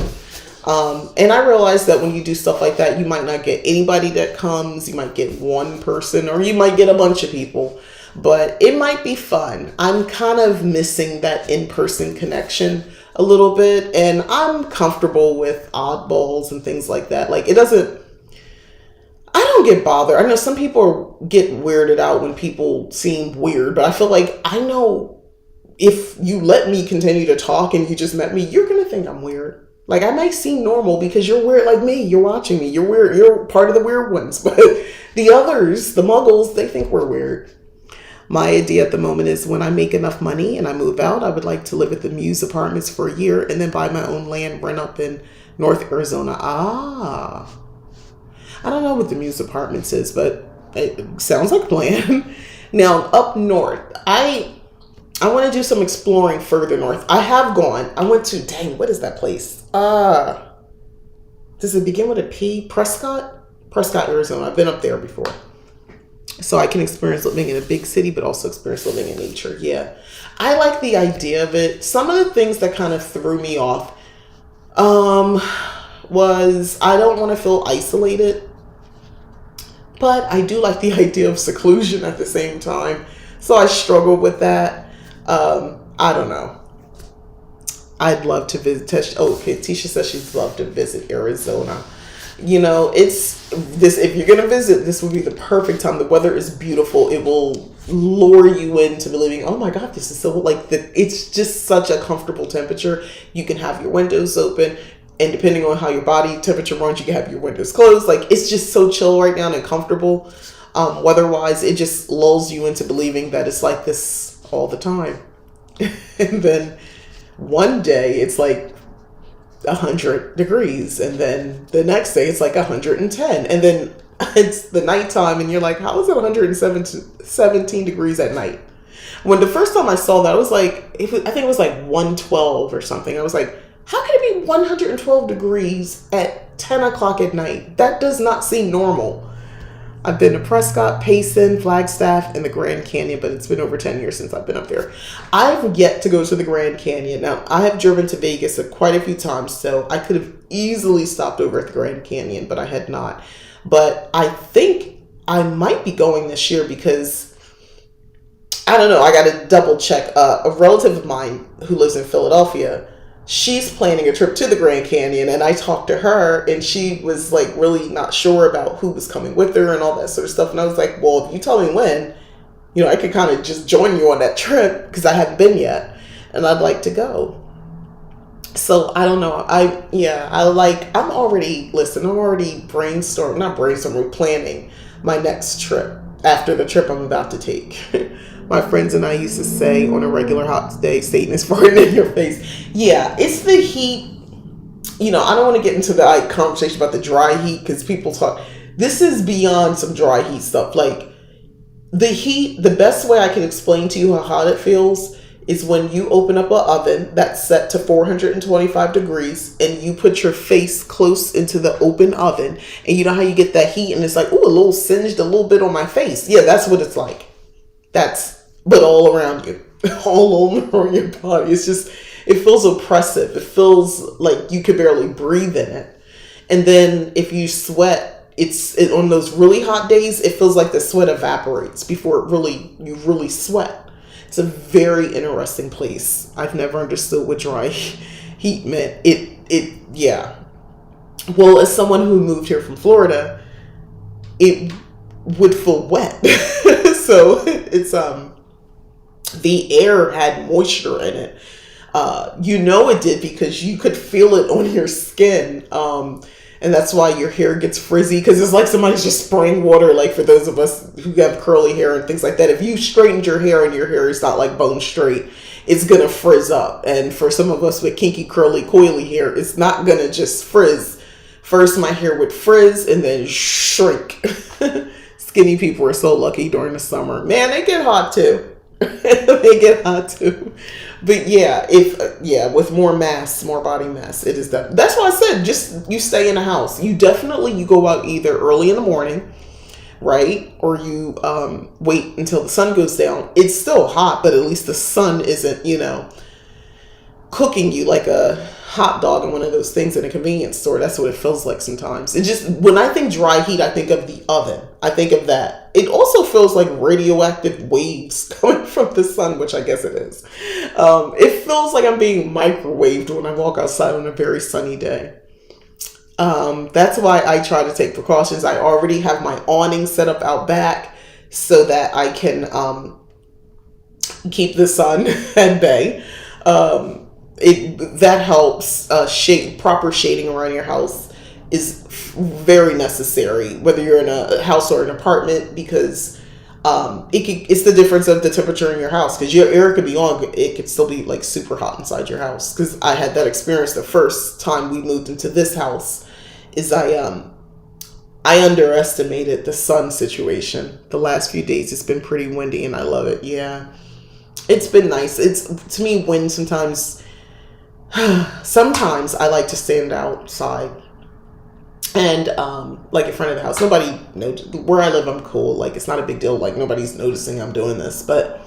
Speaker 1: And I realize that when you do stuff like that, you might not get anybody that comes. You might get one person, or you might get a bunch of people, but it might be fun. I'm kind of missing that in-person connection a little bit, and I'm comfortable with oddballs and things like that. Like, I don't get bothered. I know some people get weirded out when people seem weird, but I feel like I know if you let me continue to talk and you just met me, you're going to think I'm weird. Like, I might seem normal because you're weird like me. You're watching me. You're weird. You're part of the weird ones. But the others, the muggles, they think we're weird. My idea at the moment is when I make enough money and I move out, I would like to live at the Muse Apartments for a year and then buy my own land, rent up in North Arizona. I don't know what the Muse Apartments is, but it sounds like a plan. Now, up north, I want to do some exploring further north. I have gone. I went to, what is that place? Does it begin with a P? Prescott, Arizona. I've been up there before. So I can experience living in a big city, but also experience living in nature. Yeah. I like the idea of it. Some of the things that kind of threw me off was I don't want to feel isolated. But I do like the idea of seclusion at the same time. So I struggle with that. I don't know. I'd love to visit. Tisha says she'd love to visit Arizona. It's this. If you're going to visit, this would be the perfect time. The weather is beautiful. It will lure you into believing, oh my God, this is so it's just such a comfortable temperature. You can have your windows open. And depending on how your body temperature runs, you can have your windows closed. Like, it's just so chill right now and comfortable. Weather-wise, it just lulls you into believing that it's like this all the time. And then one day it's like 100 degrees. And then the next day it's like 110. And then it's the nighttime and you're like, how is it 117 degrees at night? When the first time I saw that, I was like, I think it was like 112 or something. I was like, how can it be 112 degrees at 10 o'clock at night? That does not seem normal. I've been to Prescott, Payson, Flagstaff, and the Grand Canyon, but it's been over 10 years since I've been up there. I've yet to go to the Grand Canyon. Now, I have driven to Vegas quite a few times, so I could have easily stopped over at the Grand Canyon, but I had not. But I think I might be going this year because, I don't know, I got to double check. A relative of mine who lives in Philadelphia, she's planning a trip to the Grand Canyon, and I talked to her and she was really not sure about who was coming with her and all that sort of stuff. And I was like, well, if you tell me when, You know, I could kind of just join you on that trip because I haven't been yet and I'd like to go. So I don't know. I'm already planning my next trip after the trip I'm about to take. My friends and I used to say on a regular hot day, Satan is farting in your face. Yeah, it's the heat. You know, I don't want to get into the conversation about the dry heat because people talk. This is beyond some dry heat stuff. Like the heat, the best way I can explain to you how hot it feels is when you open up an oven that's set to 425 degrees and you put your face close into the open oven and you know how you get that heat and it's like, ooh, a little singed a little bit on my face. Yeah, that's what it's like. But all around you, all over your body. It's just, it feels oppressive. It feels like you could barely breathe in it. And then if you sweat, on those really hot days, it feels like the sweat evaporates before you really sweat. It's a very interesting place. I've never understood what dry heat meant. Yeah. Well, as someone who moved here from Florida, it would feel wet. So it's, the air had moisture in it. You know it did because you could feel it on your skin. And that's why your hair gets frizzy because it's like somebody's just spraying water. Like for those of us who have curly hair and things like that, if you straightened your hair and your hair is not like bone straight, it's going to frizz up. And for some of us with kinky, curly, coily hair, it's not going to just frizz. First, my hair would frizz and then shrink. Skinny people are so lucky during the summer. Man, they get hot too. They get hot too. But yeah, with more mass, more body mass, it is that. That's why I said, just you stay in the house. You go out either early in the morning, right? Or you wait until the sun goes down. It's still hot, but at least the sun isn't, cooking you like a hot dog in one of those things in a convenience store. That's what it feels like sometimes. It just, when I think dry heat, I think of the oven. I think of that. It also feels like radioactive waves coming from the sun, which I guess it is. It feels like I'm being microwaved when I walk outside on a very sunny day. That's why I try to take precautions. I already have my awning set up out back so that I can keep the sun at bay. That helps. Proper shading around your house is very necessary, whether you're in a house or an apartment, because it's the difference of the temperature in your house, because your air could be on, it could still be like super hot inside your house. Because I had that experience the first time we moved into this house. Is I underestimated the sun situation. The last few days it's been pretty windy and I love it. Yeah, it's been nice. It's, to me, wind sometimes I like to stand outside and like in front of the house. Nobody knows where I live. I'm cool. Like, it's not a big deal. Like, nobody's noticing I'm doing this. But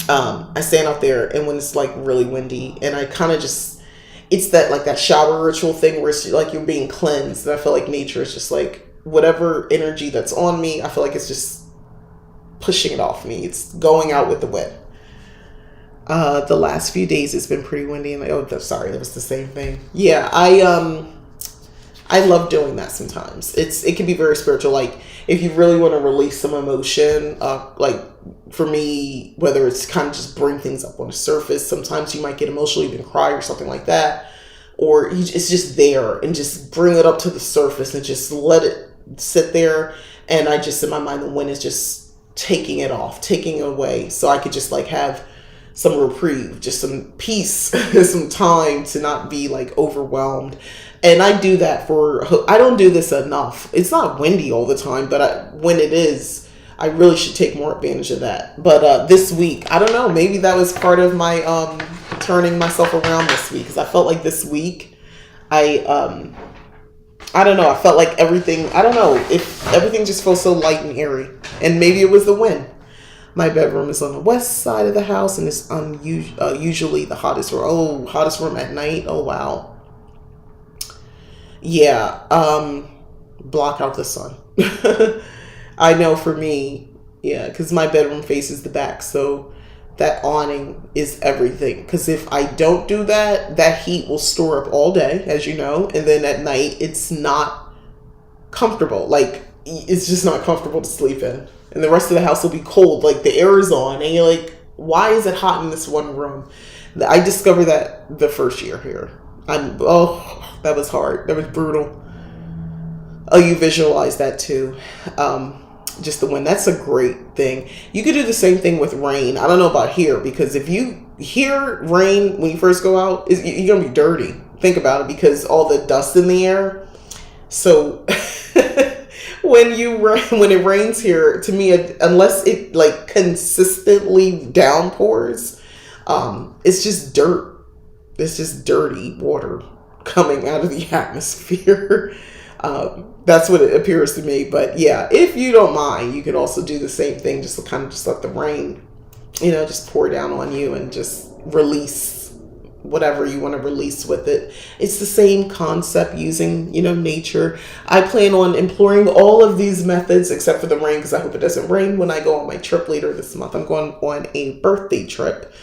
Speaker 1: I stand out there, and when it's like really windy, and I kind of just, it's that shower ritual thing where it's like you're being cleansed. And I feel like nature is just like, whatever energy that's on me, I feel like it's just pushing it off me. It's going out with the wind. The last few days it's been pretty windy, and that was the same thing. Yeah, I love doing that sometimes. It can be very spiritual. Like, if you really want to release some emotion, like for me, whether it's kind of just bring things up on the surface, sometimes you might get emotional, even cry or something like that, or it's just there, and just bring it up to the surface and just let it sit there. And I just, in my mind, the wind is just taking it off, taking it away, so I could just like have some reprieve, just some peace, some time to not be like overwhelmed. And I do that I don't do this enough. It's not windy all the time, but when it is, I really should take more advantage of that. But this week, I don't know, maybe that was part of my turning myself around this week, because I felt like this week, I don't know, I felt like everything, I don't know, if everything just feels so light and airy. And maybe it was the wind. My bedroom is on the west side of the house, and it's usually the hottest room. Oh, hottest room at night. Oh, wow. Yeah. Block out the sun. I know for me, yeah, because my bedroom faces the back, so that awning is everything. Because if I don't do that, that heat will store up all day, as you know, and then at night, it's not comfortable. Like, it's just not comfortable to sleep in. and the rest of the house will be cold. Like the air is on, and you're like, why is it hot in this one room? I discovered that the first year here. That was hard. That was brutal. Oh, you visualize that too. Just the wind. That's a great thing. You could do the same thing with rain. I don't know about here, because if you hear rain when you first go out, you're going to be dirty. Think about it, because all the dust in the air. So when it rains here, to me, unless it like consistently downpours, it's just dirt. It's just dirty water coming out of the atmosphere. That's what it appears to me. But yeah, if you don't mind, you could also do the same thing. Just kind of just let the rain, just pour down on you and just release whatever you want to release with it. It's the same concept using, nature. I plan on employing all of these methods except for the rain, because I hope it doesn't rain when I go on my trip later this month. I'm going on a birthday trip.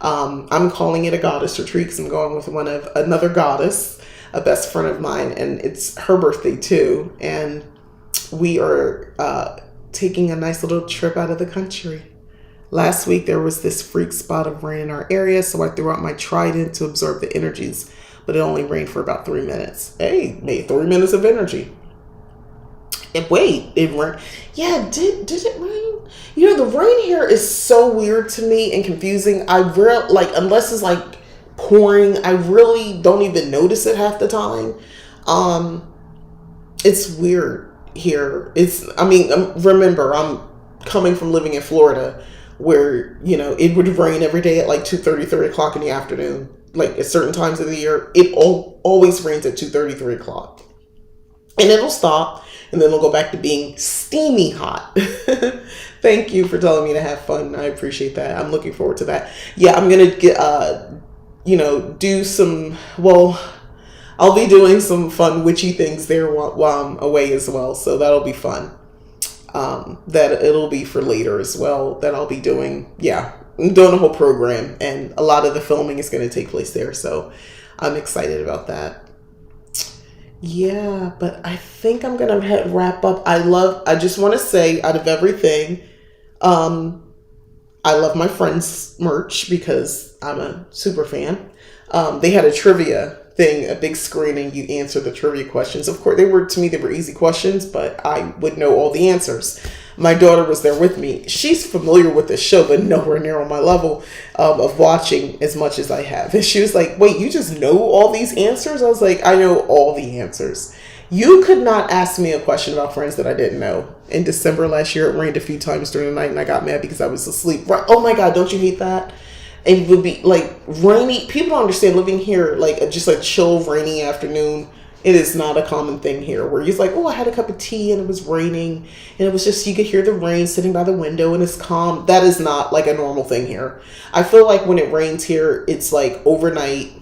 Speaker 1: I'm calling it a goddess retreat because I'm going with another goddess, a best friend of mine, and it's her birthday too. And we are taking a nice little trip out of the country. Last week there was this freak spot of rain in our area, so I threw out my trident to absorb the energies, but it only rained for about 3 minutes. Hey, made 3 minutes of energy. And wait, it rained. Yeah, did it rain? The rain here is so weird to me and confusing. Unless it's like pouring, I really don't even notice it half the time. It's weird here. Remember, I'm coming from living in Florida, where it would rain every day at like 2:30, 3 o'clock in the afternoon. Like at certain times of the year, it always rains at 2:30, 3 o'clock, and it'll stop, and then it'll go back to being steamy hot. Thank you for telling me to have fun. I appreciate that. I'm looking forward to that. Yeah, I'm gonna get do some. Well, I'll be doing some fun witchy things there while I'm away as well. So that'll be fun. That it'll be for later as well, that I'll be doing. Yeah, I'm doing a whole program, and a lot of the filming is going to take place there. So I'm excited about that. Yeah, but I think I'm going to wrap up. I just want to say, out of everything, I love my friends' merch because I'm a super fan. They had a trivia thing, a big screen, and you answer the trivia questions. Of course, they were easy questions, but I would know all the answers. My daughter was there with me. She's familiar with the show, but nowhere near on my level of watching as much as I have. And she was like, wait, you just know all these answers? I was like, I know all the answers. You could not ask me a question about Friends that I didn't know. In December last year, it rained a few times during the night, and I got mad because I was asleep. Right? Oh my God, don't you hate that? It would be like rainy. People don't understand living here, like just a chill, rainy afternoon. It is not a common thing here where you're like, oh, I had a cup of tea and it was raining. And it was just, you could hear the rain sitting by the window and it's calm. That is not like a normal thing here. I feel like when it rains here, it's like overnight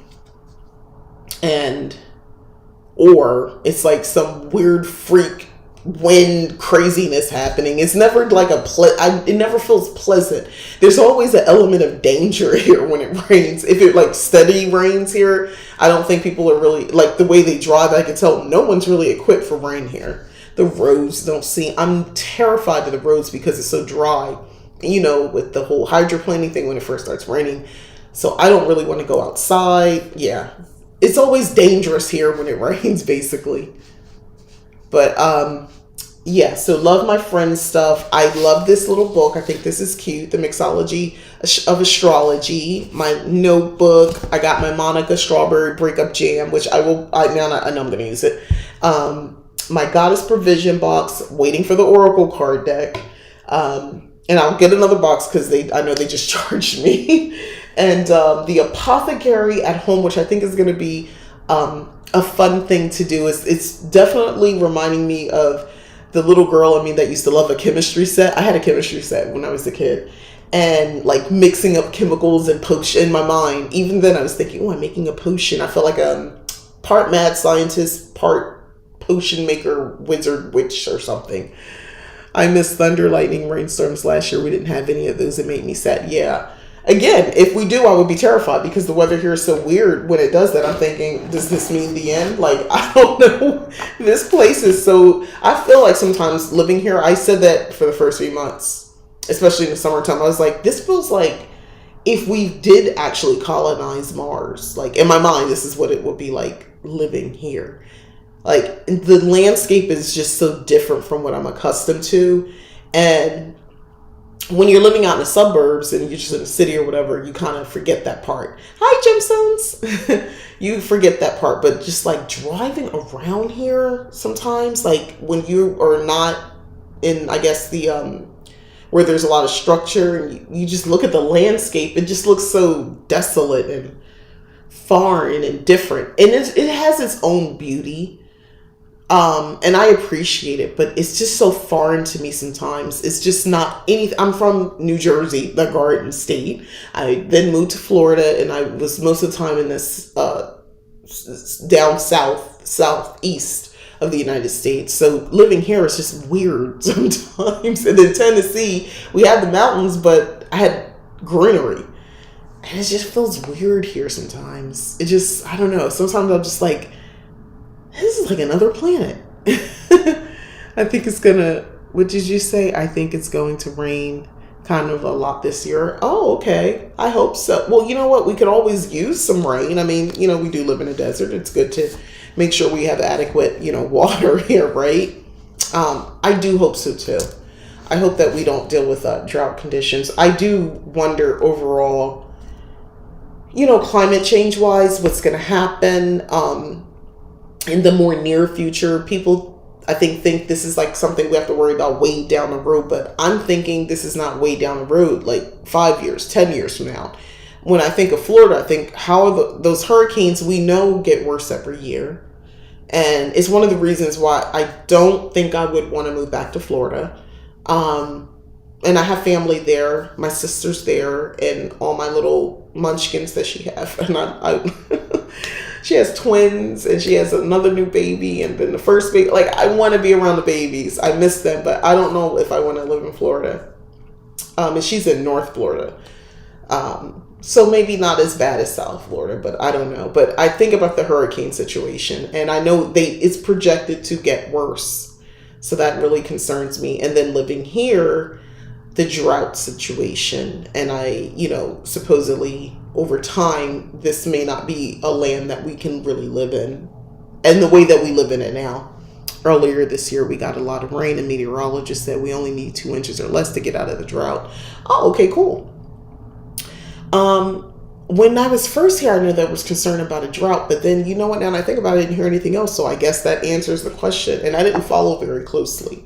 Speaker 1: or it's like some weird freak wind craziness happening. It's never like it never feels pleasant. There's always an element of danger here when it rains. If it like steady rains here, I don't think people are really, like the way they drive, I can tell no one's really equipped for rain here. The roads don't seem, I'm terrified of the roads because it's so dry, with the whole hydroplaning thing when it first starts raining. So I don't really want to go outside. Yeah. It's always dangerous here when it rains, basically. But yeah, so love my friend's stuff. I love this little book. I think this is cute. The Mixology of Astrology. My notebook. I got my Monica Strawberry Breakup Jam, which I know I'm going to use it. My Goddess Provision box. Waiting for the Oracle card deck. And I'll get another box because I know they just charged me. And the Apothecary at Home, which I think is going to be a fun thing to do. It's definitely reminding me of the little girl that used to love a chemistry set. I had a chemistry set when I was a kid, and like mixing up chemicals and potion in my mind. Even then I was thinking, I'm making a potion. I felt like a part mad scientist, part potion maker, wizard, witch or something. I missed thunder, lightning, rainstorms last year. We didn't have any of those. It made me sad. Yeah. Again, if we do, I would be terrified because the weather here is so weird. When it does that, I'm thinking, does this mean the end? Like, I don't know. This place is so. I feel like sometimes living here, I said that for the first 3 months, especially in the summertime. I was like, this feels like if we did actually colonize Mars. Like, in my mind, this is what it would be like living here. Like, the landscape is just so different from what I'm accustomed to. And when you're living out in the suburbs and you're just in a city or whatever, you kind of forget that part. Hi, Gemstones. You forget that part. But just like driving around here sometimes, like when you are not in, I guess, the where there's a lot of structure and you just look at the landscape, it just looks so desolate and foreign and different. And it has its own beauty. And I appreciate it, but it's just so foreign to me sometimes. It's just not anything. I'm from New Jersey, the Garden State. I then moved to Florida, and I was most of the time in this down southeast of the United States. So living here is just weird sometimes. And in Tennessee, we had the mountains, but I had greenery. And it just feels weird here sometimes. It just, I don't know. Sometimes I'm just like, this is like another planet. I think it's gonna, what did you say? I think it's going to rain kind of a lot this year. Oh, okay. I hope so. Well, you know what? We could always use some rain. I mean, we do live in a desert. It's good to make sure we have adequate, water here, right? I do hope so too. I hope that we don't deal with drought conditions. I do wonder overall, climate change wise, what's going to happen. In the more near future, people, I think this is like something we have to worry about way down the road. But I'm thinking this is not way down the road, like 5 years, 10 years from now. When I think of Florida, I think how are those hurricanes we know get worse every year. And it's one of the reasons why I don't think I would want to move back to Florida. And I have family there. My sister's there and all my little munchkins that she have. And I she has twins and she has another new baby and then the first baby. Like, I want to be around the babies. I miss them, but I don't know if I want to live in Florida. And she's in North Florida. So maybe not as bad as South Florida, but I don't know. But I think about the hurricane situation and I know it's projected to get worse. So that really concerns me. And then living here, the drought situation. And I, supposedly over time, this may not be a land that we can really live in. And the way that we live in it now. Earlier this year, we got a lot of rain and meteorologists said we only need 2 inches or less to get out of the drought. Oh, okay, cool. When I was first here, I knew there was concern about a drought, but then you know what, now that I think about it, I didn't hear anything else. So I guess that answers the question. And I didn't follow very closely.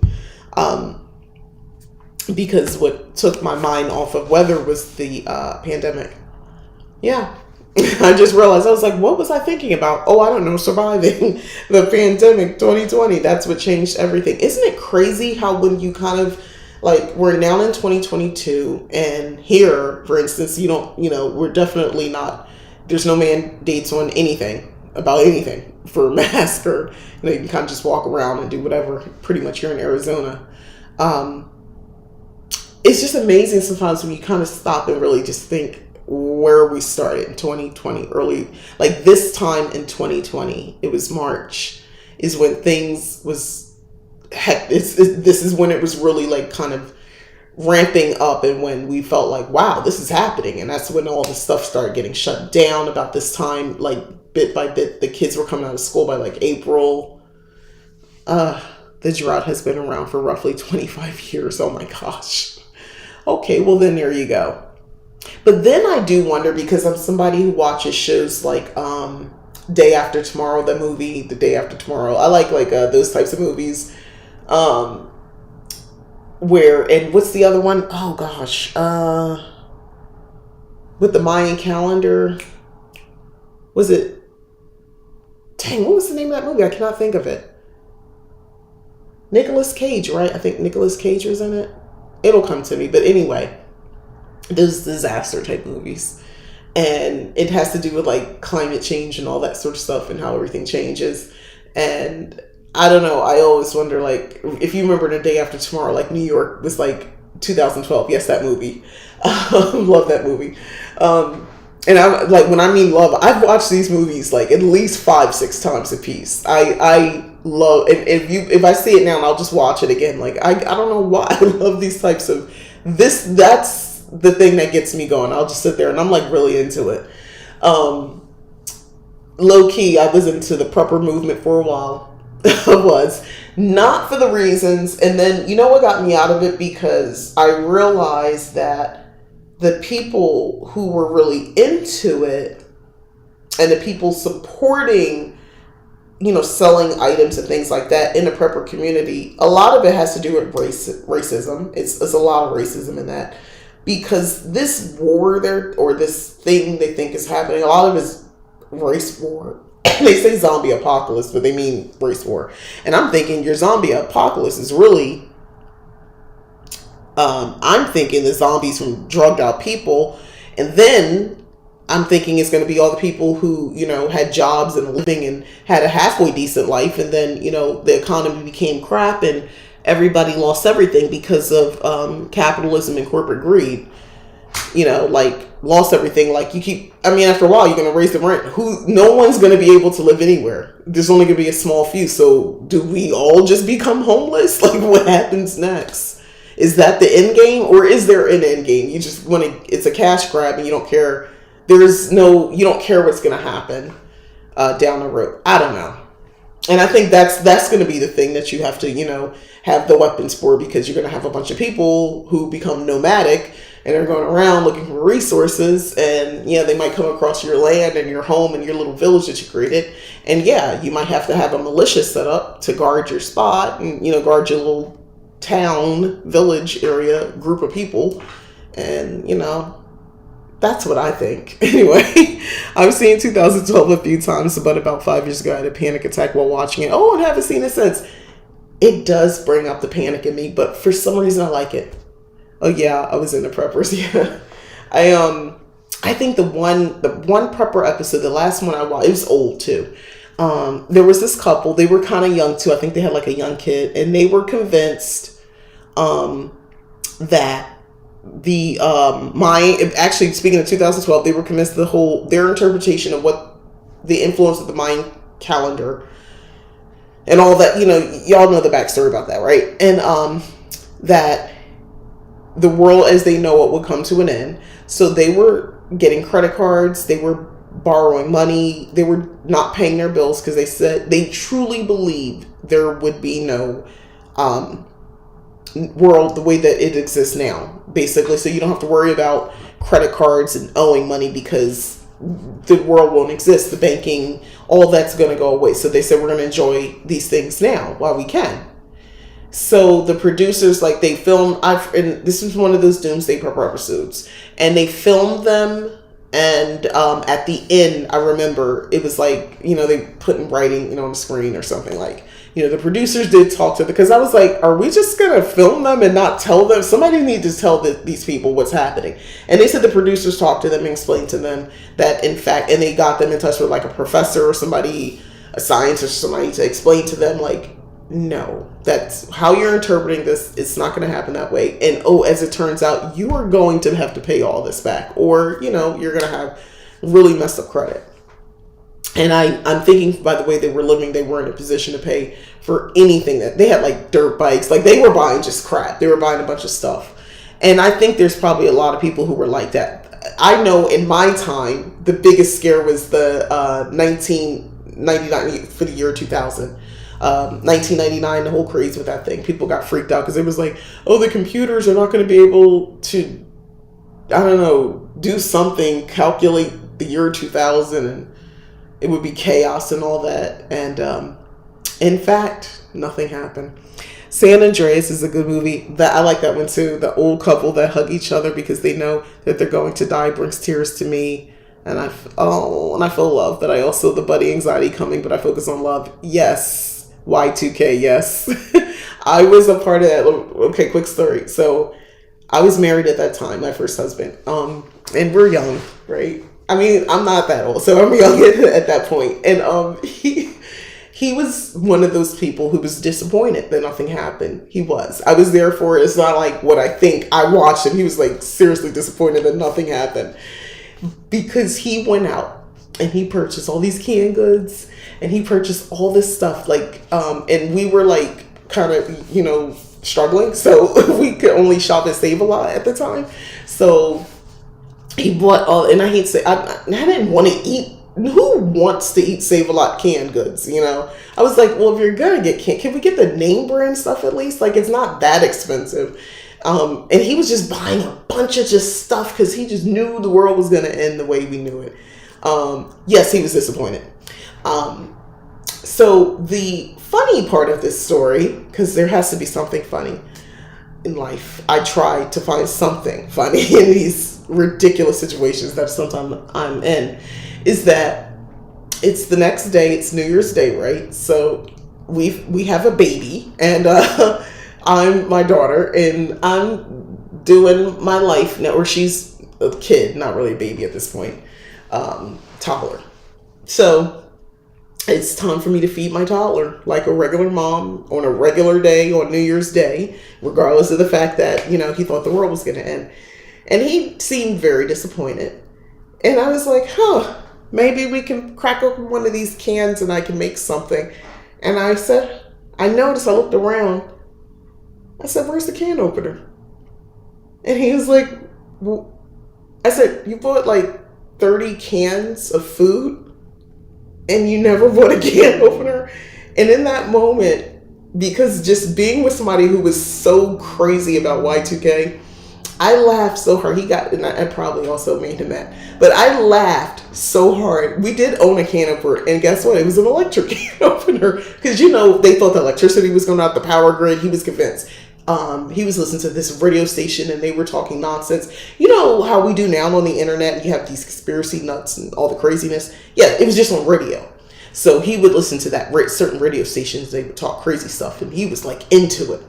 Speaker 1: Because what took my mind off of weather was the pandemic. Yeah. I just realized, I was like, what was I thinking about? Oh, I don't know, surviving the pandemic 2020. That's what changed everything. Isn't it crazy how when you kind of, like, we're now in 2022 and here, for instance, we're definitely not, there's no mandates on anything, about anything for a mask or, you can kind of just walk around and do whatever, pretty much here in Arizona. It's just amazing sometimes when you kind of stop and really just think where we started in 2020, early, like this time in 2020, it was March, is when things was, this is when it was really like kind of ramping up and when we felt like, wow, this is happening. And that's when all the stuff started getting shut down about this time, like bit by bit, the kids were coming out of school by like April. The drought has been around for roughly 25 years. Oh my gosh. Okay, well then there you go. But then I do wonder, because I'm somebody who watches shows like Day After Tomorrow, the movie, The Day After Tomorrow. I like those types of movies. Where, and what's the other one? Oh gosh. With the Mayan calendar. Was it? Dang, what was the name of that movie? I cannot think of it. Nicolas Cage, right? I think Nicolas Cage was in it. It'll come to me. But anyway, those disaster type movies. And it has to do with like climate change and all that sort of stuff and how everything changes. And I don't know, I always wonder, like, if you remember The Day After Tomorrow, like New York was like 2012. Yes, that movie. Love that movie. And I like, when I mean love, I've watched these movies like at least 5-6 times a piece. I love, and if I see it now, I'll just watch it again. Like I don't know why I love these types of this. That's the thing that gets me going. I'll just sit there and I'm like really into it. Low key, I was into the prepper movement for a while. I was not for the reasons, and then you know what got me out of it, because I realized that the people who were really into it and the people supporting, you know, selling items and things like that in the prepper community, a lot of it has to do with racism. It's a lot of racism in that, because this war there, or this thing they think is happening, a lot of it is race war. They say zombie apocalypse, but they mean race war. And I'm thinking your zombie apocalypse is really, I'm thinking the zombies from drugged out people, and then I'm thinking it's going to be all the people who, you know, had jobs and living and had a halfway decent life, and then, you know, the economy became crap and everybody lost everything because of capitalism and corporate greed. You know, like lost everything. Like after a while you're going to raise the rent. No one's going to be able to live anywhere. There's only going to be a small few. So do we all just become homeless? Like, what happens next? Is that the end game, or is there an end game? You just want to, it's a cash grab and you don't care. You don't care what's going to happen down the road. I don't know. And I think that's going to be the thing that you have to, you know, have the weapons for, because you're going to have a bunch of people who become nomadic and they're going around looking for resources, and yeah, they might come across your land and your home and your little village that you created. And yeah, you might have to have a militia set up to guard your spot and, you know, guard your little town, village area, group of people. And, you know, that's what I think. Anyway, I've seen 2012 a few times, but about 5 years ago I had a panic attack while watching it. Oh, and haven't seen it since. It does bring up the panic in me, but for some reason I like it. Oh yeah, I was into preppers. Yeah, I think the one prepper episode, the last one I watched, it was old too. There was this couple. They were kind of young too. I think they had like a young kid, and they were convinced that the Mayan. Actually, speaking of 2012, they were convinced their interpretation of what the influence of the Mayan calendar and all that. You know, y'all know the backstory about that, right? And that the world as they know it would come to an end. So they were getting credit cards, they were borrowing money, they were not paying their bills, because they said they truly believed there would be no world the way that it exists now, basically. So you don't have to worry about credit cards and owing money, because the world won't exist. The banking, all that's going to go away. So they said, we're going to enjoy these things now while we can. So the producers, like, they filmed, and this was one of those Doomsday Prepper episodes, and they filmed them, and at the end, I remember, it was like, you know, they put in writing, you know, on the screen or something, like, you know, the producers did talk to them, because I was like, are we just going to film them and not tell them? Somebody needs to tell these people what's happening. And they said the producers talked to them and explained to them that, in fact, and they got them in touch with, like, a professor or somebody, a scientist or somebody, to explain to them, like, no, that's how you're interpreting this. It's not going to happen that way. And oh, as it turns out, you are going to have to pay all this back, or, you know, you're going to have really messed up credit. And I'm thinking, by the way they were living, they were in a position to pay for anything. That they had, like, dirt bikes, like, they were buying just crap. They were buying a bunch of stuff. And I think there's probably a lot of people who were like that. I know in my time, the biggest scare was the 1999 for the year 2000. 1999, the whole craze with that thing. People got freaked out because it was like, oh, the computers are not going to be able to, I don't know, do something, calculate the year 2000, and it would be chaos and all that. And in fact, nothing happened. San Andreas is a good movie. That I like that one too. The old couple that hug each other because they know that they're going to die brings tears to me. And I feel love, but I also, the buddy anxiety coming, but I focus on love. Yes. Y2K, yes. I was a part of that. Okay, quick story. So I was married at that time, my first husband. And we're young, right? I mean, I'm not that old, so I'm young at that point. And he was one of those people who was disappointed that nothing happened. He was. I was there for it. It's not like what I think. I watched him. He was like seriously disappointed that nothing happened because he went out and he purchased all these canned goods and he purchased all this stuff and we were like kind of, you know, struggling. So we could only shop at Save-A-Lot at the time. So he bought all, and I hate to say, I didn't want to eat. Who wants to eat Save-A-Lot canned goods, you know? I was like, well, if you're gonna get canned, can we get the name brand stuff at least? Like, it's not that expensive. And he was just buying a bunch of just stuff because he just knew the world was gonna end the way we knew it. Yes, he was disappointed. So the funny part of this story, because there has to be something funny in life, I try to find something funny in these ridiculous situations that sometimes I'm in, is that it's the next day, it's New Year's Day, right? So we have a baby, and I'm my daughter, and I'm doing my life now, or she's a kid, not really a baby at this point, toddler. So it's time for me to feed my toddler like a regular mom on a regular day on New Year's Day, regardless of the fact that, you know, he thought the world was going to end. And he seemed very disappointed. And I was like, maybe we can crack open one of these cans and I can make something. And I said, I noticed, I looked around. I said, where's the can opener? And he was like, well, I said, you bought like 30 cans of food and you never bought a can opener? And in that moment, because just being with somebody who was so crazy about Y2K, I laughed so hard. He got, and I probably also made him mad, but I laughed so hard. We did own a can opener, and guess what? It was an electric can opener, because, you know, they thought the electricity was going out, the power grid. He was convinced. He was listening to this radio station, and they were talking nonsense. You know how we do now on the internet, and you have these conspiracy nuts and all the craziness? Yeah, it was just on radio. So he would listen to that certain radio stations. They would talk crazy stuff, and he was like into it.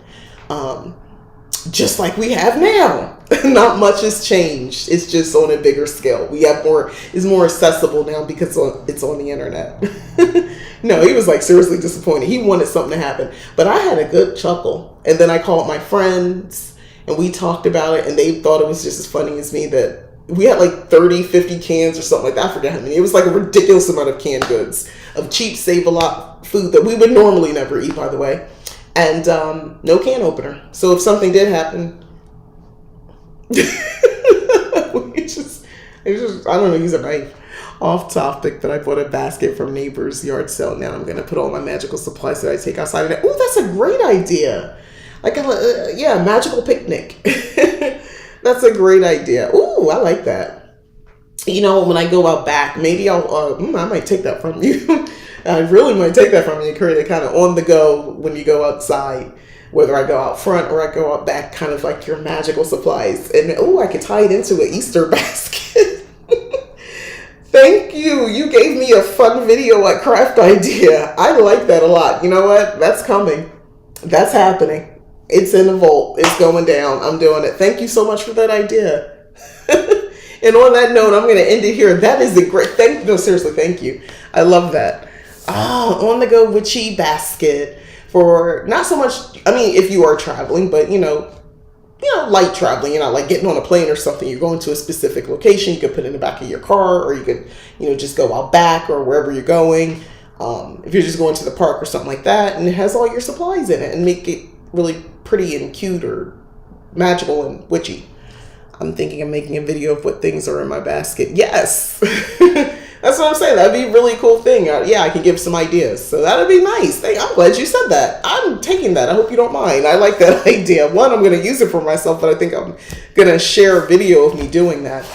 Speaker 1: Just like we have now. Not much has changed. It's just on a bigger scale. We have more, it's more accessible now because it's on the internet. No, he was like seriously disappointed. He wanted something to happen. But I had a good chuckle. And then I called my friends and we talked about it, and they thought it was just as funny as me that we had like 30, 50 cans or something like that. I forget how many. It was like a ridiculous amount of canned goods of cheap Save-A-Lot food that we would normally never eat, by the way. And no can opener. So if something did happen, I don't know, use a knife. Off topic, but I bought a basket from neighbor's yard sale. Now I'm going to put all my magical supplies that I take outside of it. Oh, that's a great idea. Like, yeah, magical picnic. That's a great idea. Ooh, I like that. You know, when I go out back, maybe I might take that from you. I really might take that from you and create it kind of on the go when you go outside, whether I go out front or I go out back, kind of like your magical supplies. And I could tie it into an Easter basket. Thank you. You gave me a fun video at Craft Idea. I like that a lot. You know what? That's coming. That's happening. It's in the vault. It's going down. I'm doing it. Thank you so much for that idea. And on that note, I'm going to end it here. That is a great, seriously, thank you. I love that. On the go witchy basket for not so much, I mean, if you are traveling, but you know, light traveling, you're not like getting on a plane or something. You're going to a specific location. You could put it in the back of your car, or you could, just go out back or wherever you're going. If you're just going to the park or something like that, and it has all your supplies in it and make it really pretty and cute or magical and witchy. I'm thinking of making a video of what things are in my basket. Yes. That's what I'm saying. That'd be a really cool thing. I can give some ideas. So that'd be nice. I'm glad you said that. I'm taking that. I hope you don't mind. I like that idea. One, I'm going to use it for myself, but I think I'm going to share a video of me doing that.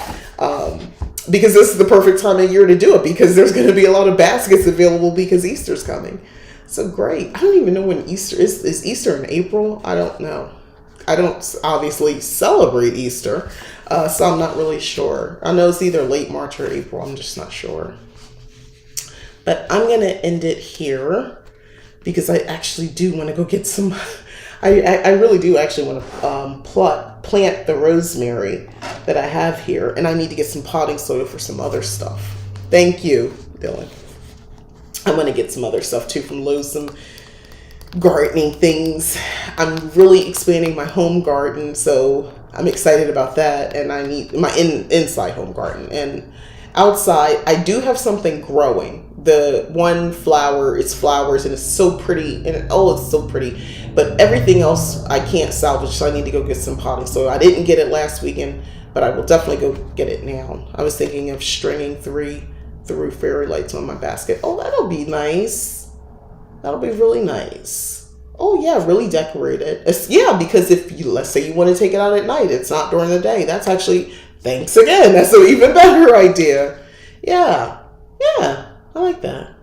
Speaker 1: Because this is the perfect time of year to do it, because there's going to be a lot of baskets available because Easter's coming. So great. I don't even know when Easter is. Is Easter in April? I don't know. I don't obviously celebrate Easter, so I'm not really sure. I know it's either late March or April. I'm just not sure. But I'm going to end it here because I actually do want to go get some. I really do actually want to plant the rosemary that I have here, and I need to get some potting soil for some other stuff. Thank you, Dylan. I'm going to get some other stuff too from Lowe's, some gardening things. I'm really expanding my home garden, so I'm excited about that. And I need my inside home garden. And outside, I do have something growing. The one flower, it's flowers, and it's so pretty. And it's so pretty. But everything else I can't salvage, so I need to go get some potting. So I didn't get it last weekend, but I will definitely go get it now. I was thinking of stringing 3 through fairy lights on my basket. Oh, that'll be nice. That'll be really nice. Oh yeah, really decorate it. Yeah, because if you, let's say you want to take it out at night, it's not during the day. That's actually, thanks again. That's an even better idea. Yeah, I like that.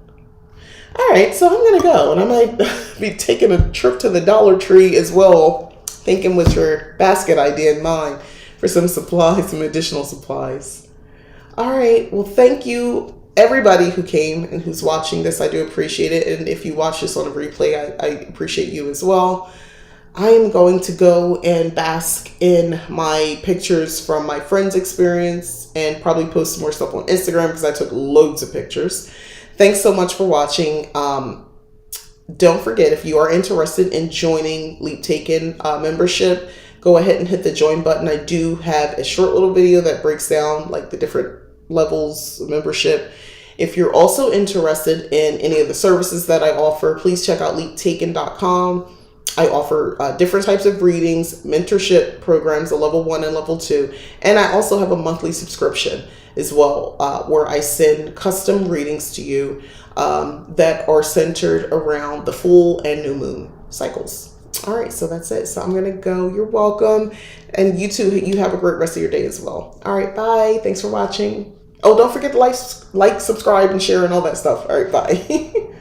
Speaker 1: All right, so I'm gonna go, and I might be taking a trip to the Dollar Tree as well, thinking with your basket idea in mind for some supplies, some additional supplies. All right, well, thank you everybody who came and who's watching this. I do appreciate it, and if you watch this on a replay, I appreciate you as well. I am going to go and bask in my pictures from my friend's experience and probably post some more stuff on Instagram because I took loads of pictures. Thanks so much for watching. Don't forget, if you are interested in joining Leap Taken membership, go ahead and hit the join button. I do have a short little video that breaks down like the different levels of membership. If you're also interested in any of the services that I offer, please check out leaptaken.com. I offer different types of readings, mentorship programs, a level 1 and level 2. And I also have a monthly subscription as well, where I send custom readings to you that are centered around the full and new moon cycles. All right, so that's it. So I'm going to go. You're welcome. And you too, you have a great rest of your day as well. All right, bye. Thanks for watching. Oh, don't forget to like, subscribe, and share, and all that stuff. All right, bye.